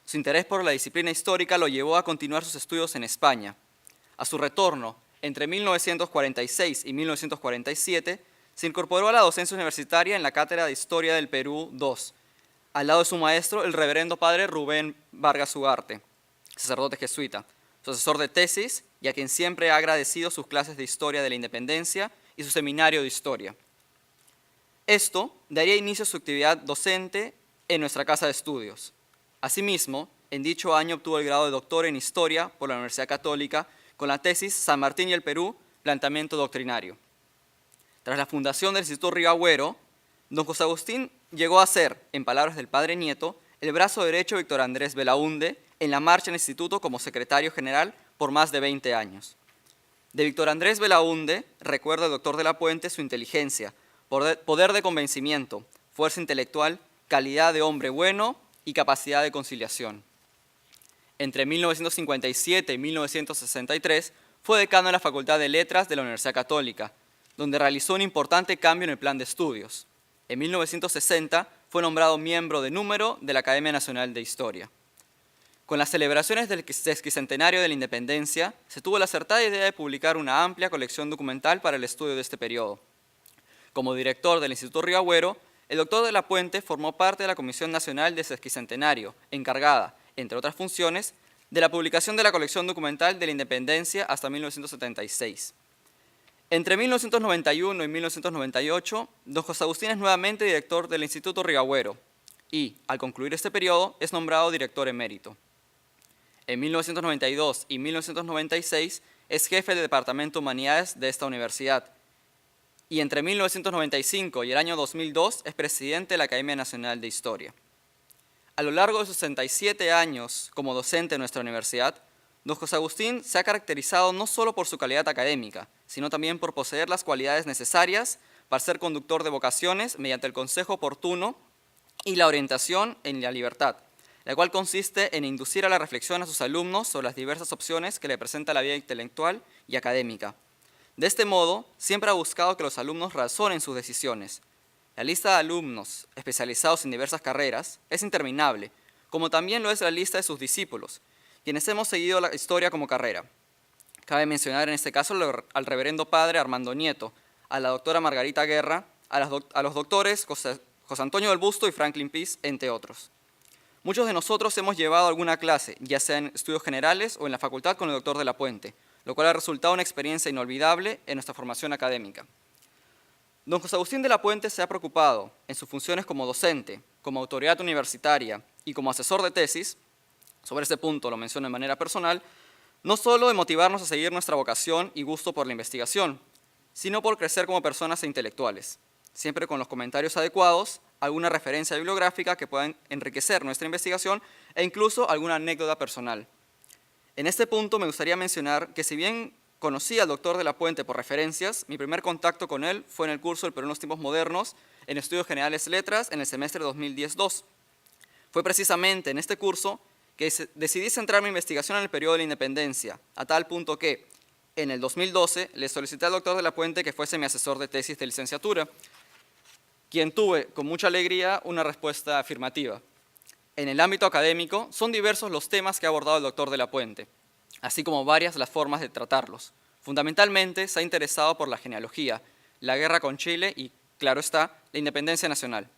Su interés por la disciplina histórica lo llevó a continuar sus estudios en España. A su retorno, entre 1946 y 1947, se incorporó a la docencia universitaria en la Cátedra de Historia del Perú II, al lado de su maestro, el reverendo padre Rubén Vargas Ugarte, sacerdote jesuita, su asesor de tesis y a quien siempre ha agradecido sus clases de Historia de la Independencia y su seminario de Historia. Esto daría inicio a su actividad docente en nuestra casa de estudios. Asimismo, en dicho año obtuvo el grado de doctor en Historia por la Universidad Católica con la tesis San Martín y el Perú, planteamiento doctrinario. Tras la fundación del Instituto Río Agüero, don José Agustín llegó a ser, en palabras del padre Nieto, el brazo derecho de Víctor Andrés Belaúnde en la marcha del instituto como secretario general por más de 20 años. De Víctor Andrés Belaúnde recuerda el doctor de la Puente su inteligencia, poder de convencimiento, fuerza intelectual, calidad de hombre bueno y capacidad de conciliación. Entre 1957 y 1963 fue decano de la Facultad de Letras de la Universidad Católica, donde realizó un importante cambio en el plan de estudios. En 1960 fue nombrado miembro de número de la Academia Nacional de Historia. Con las celebraciones del sesquicentenario de la Independencia, se tuvo la acertada idea de publicar una amplia colección documental para el estudio de este periodo. Como director del Instituto Río Agüero, el doctor de la Puente formó parte de la Comisión Nacional de Sesquicentenario, encargada, entre otras funciones, de la publicación de la colección documental de la Independencia hasta 1976. Entre 1991 y 1998, don José Agustín es nuevamente director del Instituto Río Agüero y, al concluir este periodo, es nombrado director emérito. En 1992 y 1996 es jefe del Departamento de Humanidades de esta universidad y entre 1995 y el año 2002 es presidente de la Academia Nacional de Historia. A lo largo de sus 67 años como docente de nuestra universidad, don José Agustín se ha caracterizado no solo por su calidad académica, sino también por poseer las cualidades necesarias para ser conductor de vocaciones mediante el consejo oportuno y la orientación en la libertad, la cual consiste en inducir a la reflexión a sus alumnos sobre las diversas opciones que le presenta la vida intelectual y académica. De este modo, siempre ha buscado que los alumnos razonen sus decisiones. La lista de alumnos especializados en diversas carreras es interminable, como también lo es la lista de sus discípulos, quienes hemos seguido la historia como carrera. Cabe mencionar en este caso al reverendo padre Armando Nieto, a la doctora Margarita Guerra, a los doctores José Antonio del Busto y Franklin Peace, entre otros. Muchos de nosotros hemos llevado alguna clase, ya sea en estudios generales o en la facultad con el doctor de la Puente, lo cual ha resultado una experiencia inolvidable en nuestra formación académica. Don José Agustín de la Puente se ha preocupado, en sus funciones como docente, como autoridad universitaria y como asesor de tesis, sobre este punto lo menciono de manera personal, no solo de motivarnos a seguir nuestra vocación y gusto por la investigación, sino por crecer como personas e intelectuales, siempre con los comentarios adecuados, alguna referencia bibliográfica que pueda enriquecer nuestra investigación e incluso alguna anécdota personal. En este punto me gustaría mencionar que si bien conocí al doctor de la Puente por referencias, mi primer contacto con él fue en el curso del Perú en los tiempos modernos, en Estudios Generales Letras, en el semestre 2010-2. Fue precisamente en este curso que decidí centrar mi investigación en el periodo de la independencia, a tal punto que, en el 2012, le solicité al doctor de la Puente que fuese mi asesor de tesis de licenciatura, quien tuve, con mucha alegría, una respuesta afirmativa. En el ámbito académico, son diversos los temas que ha abordado el doctor de la Puente, así como varias las formas de tratarlos. Fundamentalmente, se ha interesado por la genealogía, la guerra con Chile y, claro está, la independencia nacional.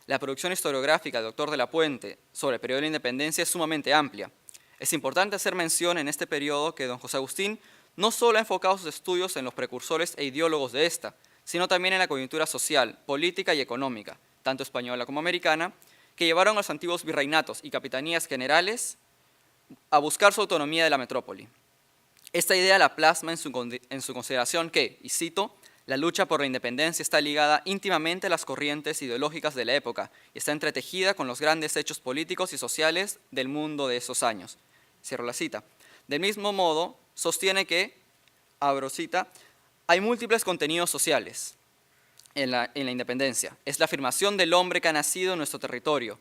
La producción historiográfica del doctor de la Puente sobre el periodo de la independencia es sumamente amplia. Es importante hacer mención en este periodo que don José Agustín no solo ha enfocado sus estudios en los precursores e ideólogos de esta, sino también en la coyuntura social, política y económica, tanto española como americana, que llevaron a los antiguos virreinatos y capitanías generales a buscar su autonomía de la metrópoli. Esta idea la plasma en su consideración que, y cito, la lucha por la independencia está ligada íntimamente a las corrientes ideológicas de la época y está entretejida con los grandes hechos políticos y sociales del mundo de esos años. Cierro la cita. Del mismo modo, sostiene que, abro cita, hay múltiples contenidos sociales en la independencia. Es la afirmación del hombre que ha nacido en nuestro territorio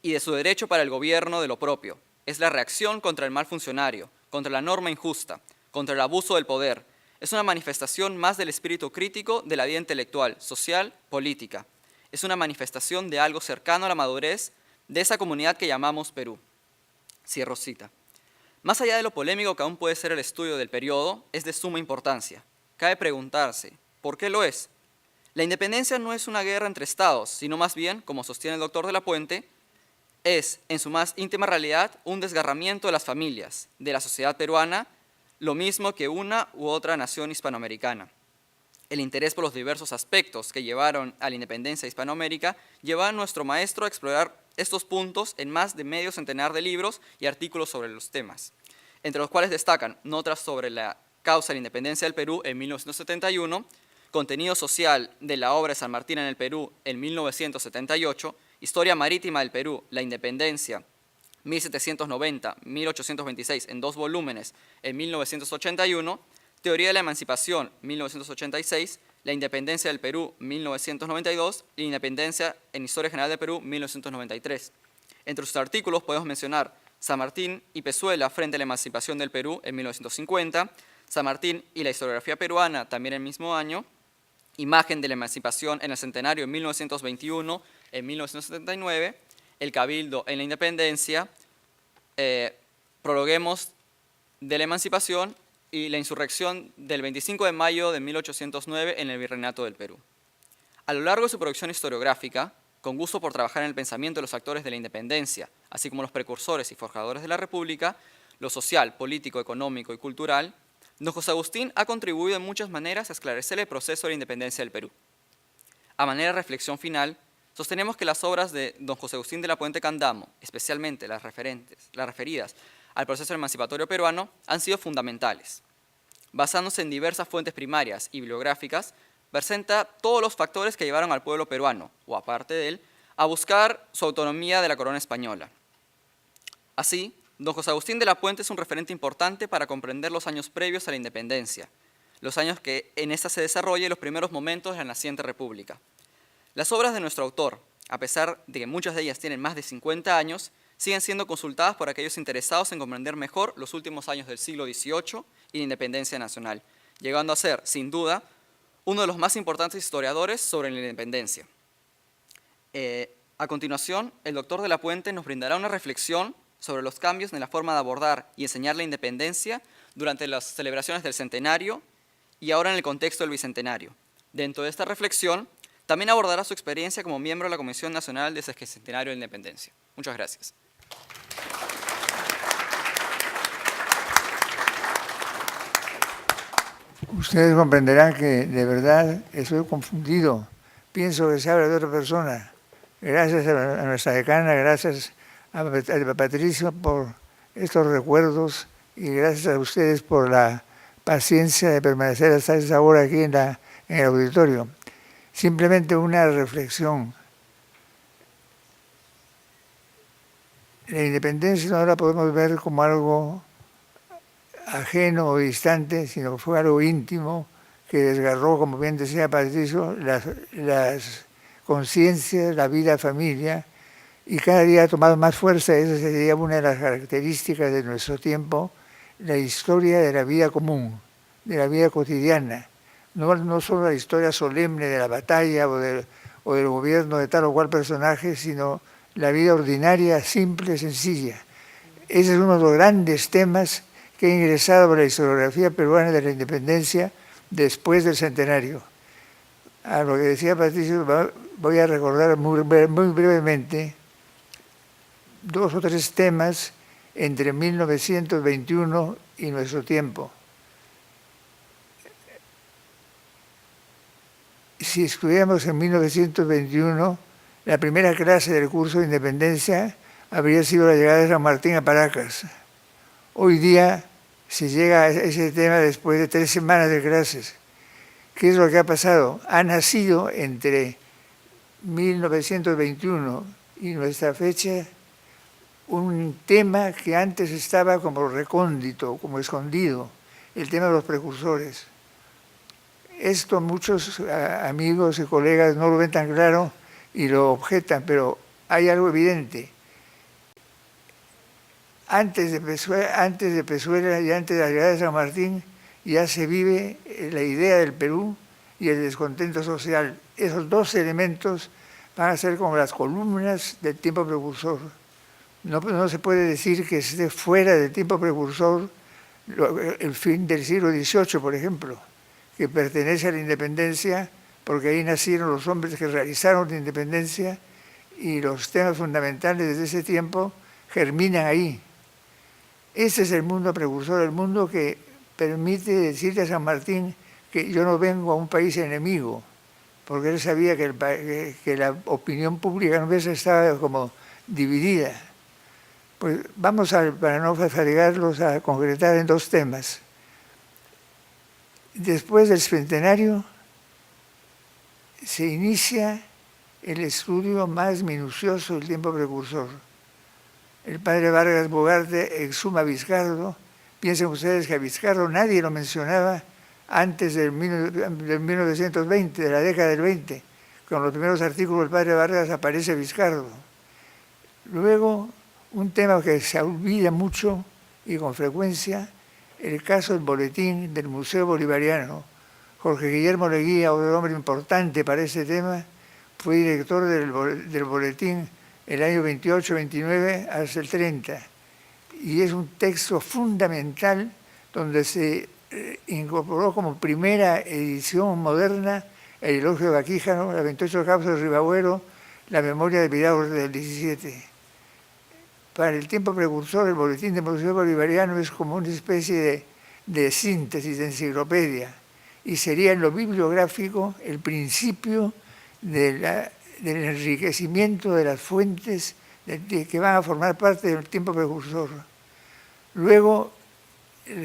y de su derecho para el gobierno de lo propio. Es la reacción contra el mal funcionario, contra la norma injusta, contra el abuso del poder. Es una manifestación más del espíritu crítico de la vida intelectual, social, política. Es una manifestación de algo cercano a la madurez de esa comunidad que llamamos Perú. Cierro cita. Más allá de lo polémico que aún puede ser el estudio del periodo, es de suma importancia. Cabe preguntarse, ¿por qué lo es? La independencia no es una guerra entre estados, sino más bien, como sostiene el doctor de la Puente, es, en su más íntima realidad, un desgarramiento de las familias, de la sociedad peruana, lo mismo que una u otra nación hispanoamericana. El interés por los diversos aspectos que llevaron a la independencia de Hispanoamérica llevó a nuestro maestro a explorar estos puntos en más de medio centenar de libros y artículos sobre los temas, entre los cuales destacan notas sobre la causa de la independencia del Perú en 1971, contenido social de la obra de San Martín en el Perú en 1978, Historia marítima del Perú, la independencia, 1790-1826, en 2 volúmenes, en 1981, Teoría de la emancipación, 1986, La independencia del Perú, 1992, y Independencia en Historia General del Perú, 1993. Entre sus artículos podemos mencionar San Martín y Pezuela frente a la emancipación del Perú, en 1950, San Martín y la historiografía peruana, también el mismo año, Imagen de la emancipación en el centenario, en 1921, en 1979, El Cabildo en la Independencia, Prologuemos de la Emancipación y la insurrección del 25 de mayo de 1809 en el Virreinato del Perú. A lo largo de su producción historiográfica, con gusto por trabajar en el pensamiento de los actores de la independencia, así como los precursores y forjadores de la República, lo social, político, económico y cultural, don José Agustín ha contribuido en muchas maneras a esclarecer el proceso de la independencia del Perú. A manera de reflexión final, sostenemos que las obras de don José Agustín de la Puente Candamo, especialmente las referidas al proceso emancipatorio peruano, han sido fundamentales. Basándose en diversas fuentes primarias y bibliográficas, presenta todos los factores que llevaron al pueblo peruano, o aparte de él, a buscar su autonomía de la corona española. Así, don José Agustín de la Puente es un referente importante para comprender los años previos a la independencia, los años que en esta se desarrolla y los primeros momentos de la naciente república. Las obras de nuestro autor, a pesar de que muchas de ellas tienen más de 50 años, siguen siendo consultadas por aquellos interesados en comprender mejor los últimos años del siglo XVIII y la independencia nacional, llegando a ser, sin duda, uno de los más importantes historiadores sobre la independencia. A continuación, el doctor de la Puente nos brindará una reflexión sobre los cambios en la forma de abordar y enseñar la independencia durante las celebraciones del centenario y ahora en el contexto del bicentenario. Dentro de esta reflexión, también abordará su experiencia como miembro de la Comisión Nacional de Sesquicentenario de la Independencia. Muchas gracias. Ustedes comprenderán que de verdad estoy confundido. Pienso que se habla de otra persona. Gracias a nuestra decana, gracias a Patricio por estos recuerdos y gracias a ustedes por la paciencia de permanecer hasta esa hora aquí en el auditorio. Simplemente una reflexión. La independencia no la podemos ver como algo ajeno o distante, sino que fue algo íntimo que desgarró, como bien decía Patricio, las conciencias, la vida familia, y cada día ha tomado más fuerza. Esa sería una de las características de nuestro tiempo, la historia de la vida común, de la vida cotidiana, no solo la historia solemne de la batalla o del gobierno de tal o cual personaje, sino la vida ordinaria, simple, sencilla. Ese es uno de los grandes temas que ha ingresado por la historiografía peruana de la independencia después del centenario. A lo que decía Patricio, voy a recordar muy brevemente 2 o 3 temas entre 1921 y nuestro tiempo. Si estudiamos en 1921, la primera clase del curso de independencia habría sido la llegada de San Martín a Paracas. Hoy día se llega a ese tema después de 3 semanas de clases. ¿Qué es lo que ha pasado? Ha nacido entre 1921 y nuestra fecha un tema que antes estaba como recóndito, como escondido, el tema de los precursores. Esto muchos amigos y colegas no lo ven tan claro y lo objetan, pero hay algo evidente. Antes de Pezuela y antes de la llegada de San Martín ya se vive la idea del Perú y el descontento social. Esos 2 elementos van a ser como las columnas del tiempo precursor. No se puede decir que esté fuera del tiempo precursor el fin del siglo XVIII, por ejemplo, que pertenece a la independencia, porque ahí nacieron los hombres que realizaron la independencia y los temas fundamentales de ese tiempo germinan ahí. Ese es el mundo precursor, el mundo que permite decirle a San Martín que yo no vengo a un país enemigo, porque él sabía que la opinión pública en vez estaba como dividida. Pues vamos para no fatigarlos, a concretar en 2 temas. Después del centenario se inicia el estudio más minucioso del tiempo precursor. El padre Vargas Bogarte exhuma a Vizcardo. Piensen ustedes que a Vizcardo nadie lo mencionaba antes del 1920, de la década del 20. Con los primeros artículos del padre Vargas aparece Vizcardo. Luego, un tema que se olvida mucho y con frecuencia, el caso del boletín del Museo Bolivariano. Jorge Guillermo Leguía, otro hombre importante para ese tema, fue director del boletín el año 28-29 hasta el 30. Y es un texto fundamental donde se incorporó como primera edición moderna el elogio de Baquíjano, las 28 causas de Ribagüero, la memoria de Vidal del 17. Para el tiempo precursor, el boletín del Museo Bolivariano es como una especie de síntesis, de enciclopedia, y sería en lo bibliográfico el principio del enriquecimiento de las fuentes que van a formar parte del tiempo precursor. Luego,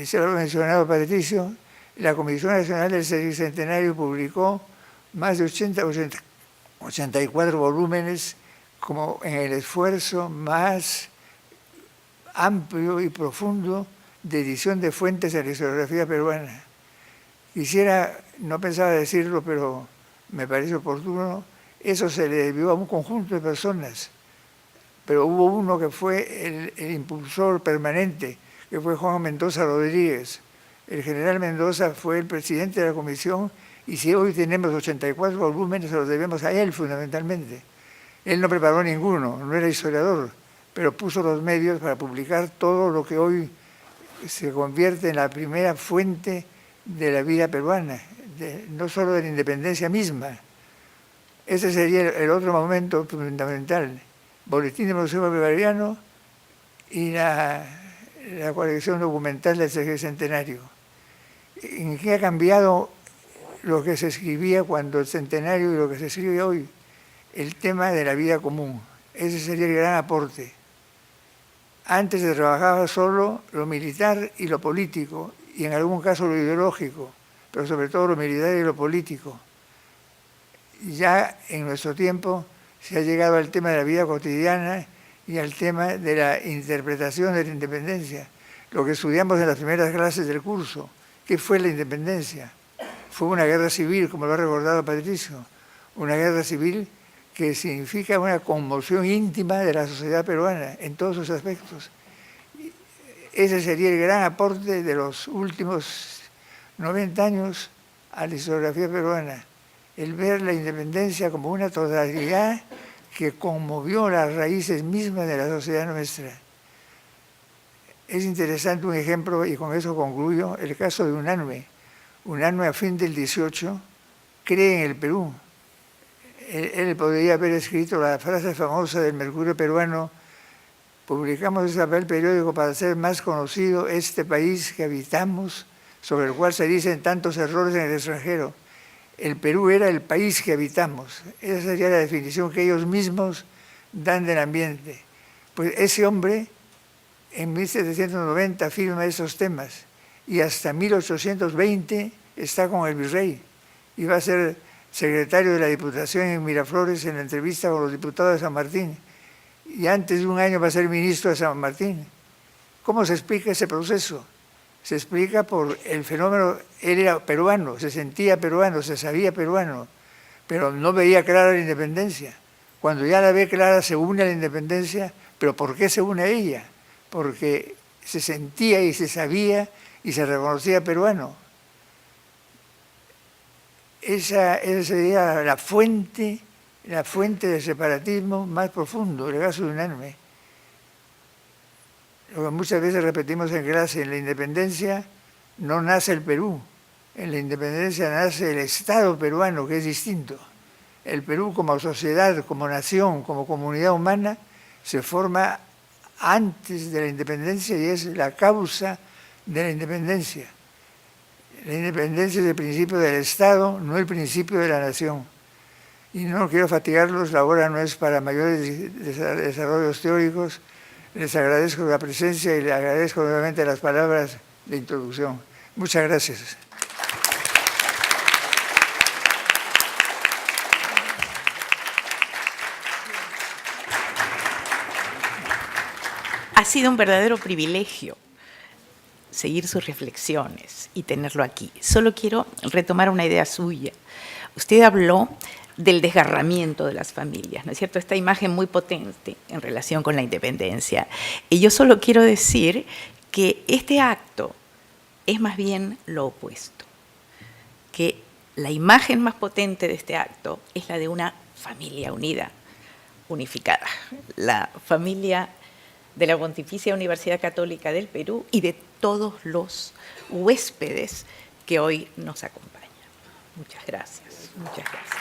se lo ha mencionado Patricio, la Comisión Nacional del Sesquicentenario publicó más de 84 volúmenes como en el esfuerzo más amplio y profundo de edición de fuentes de la historiografía peruana. Quisiera, no pensaba decirlo, pero me parece oportuno, eso se le debió a un conjunto de personas, pero hubo uno que fue el impulsor permanente, que fue Juan Mendoza Rodríguez. El general Mendoza fue el presidente de la comisión y si hoy tenemos 84 volúmenes, se los debemos a él fundamentalmente. Él no preparó ninguno, no era historiador, pero puso los medios para publicar todo lo que hoy se convierte en la primera fuente de la vida peruana, no solo de la independencia misma. Ese sería el otro momento fundamental. Boletín del Museo Bolivariano y la colección documental del Centenario. ¿En qué ha cambiado lo que se escribía cuando el centenario y lo que se escribe hoy? El tema de la vida común. Ese sería el gran aporte. Antes se trabajaba solo lo militar y lo político, y en algún caso lo ideológico, pero sobre todo lo militar y lo político. Ya en nuestro tiempo se ha llegado al tema de la vida cotidiana y al tema de la interpretación de la independencia. Lo que estudiamos en las primeras clases del curso, ¿qué fue la independencia? Fue una guerra civil, como lo ha recordado Patricio, una guerra civil que significa una conmoción íntima de la sociedad peruana en todos sus aspectos. Ese sería el gran aporte de los últimos 90 años a la historiografía peruana, el ver la independencia como una totalidad que conmovió las raíces mismas de la sociedad nuestra. Es interesante un ejemplo, y con eso concluyo, el caso de UNANUE. UNANUE a fin del 18 cree en el Perú. Él podría haber escrito la frase famosa del Mercurio peruano: publicamos este papel periódico para hacer más conocido este país que habitamos, sobre el cual se dicen tantos errores en el extranjero. El Perú era el país que habitamos. Esa sería la definición que ellos mismos dan del ambiente. Pues ese hombre en 1790 firma esos temas y hasta 1820 está con el virrey y va a ser secretario de la Diputación en Miraflores en la entrevista con los diputados de San Martín, y antes de un año va a ser ministro de San Martín. ¿Cómo se explica ese proceso? Se explica por el fenómeno. Él era peruano, se sentía peruano, se sabía peruano, pero no veía clara la independencia. Cuando ya la ve clara se une a la independencia, pero ¿por qué se une a ella? Porque se sentía y se sabía y se reconocía peruano. Esa sería la fuente del separatismo más profundo, el caso de UNANUE. Lo que muchas veces repetimos en clase: en la independencia no nace el Perú, en la independencia nace el Estado peruano, que es distinto. El Perú como sociedad, como nación, como comunidad humana, se forma antes de la independencia y es la causa de la independencia. La independencia es el principio del Estado, no el principio de la nación. Y no quiero fatigarlos, la hora no es para mayores desarrollos teóricos. Les agradezco la presencia y les agradezco nuevamente las palabras de introducción. Muchas gracias. Ha sido un verdadero privilegio seguir sus reflexiones y tenerlo aquí. Solo quiero retomar una idea suya. Usted habló del desgarramiento de las familias, ¿no es cierto? Esta imagen muy potente en relación con la independencia. Y yo solo quiero decir que este acto es más bien lo opuesto, que la imagen más potente de este acto es la de una familia unida, unificada, la familia de la Pontificia Universidad Católica del Perú y de todos los huéspedes que hoy nos acompañan. Muchas gracias. Muchas gracias.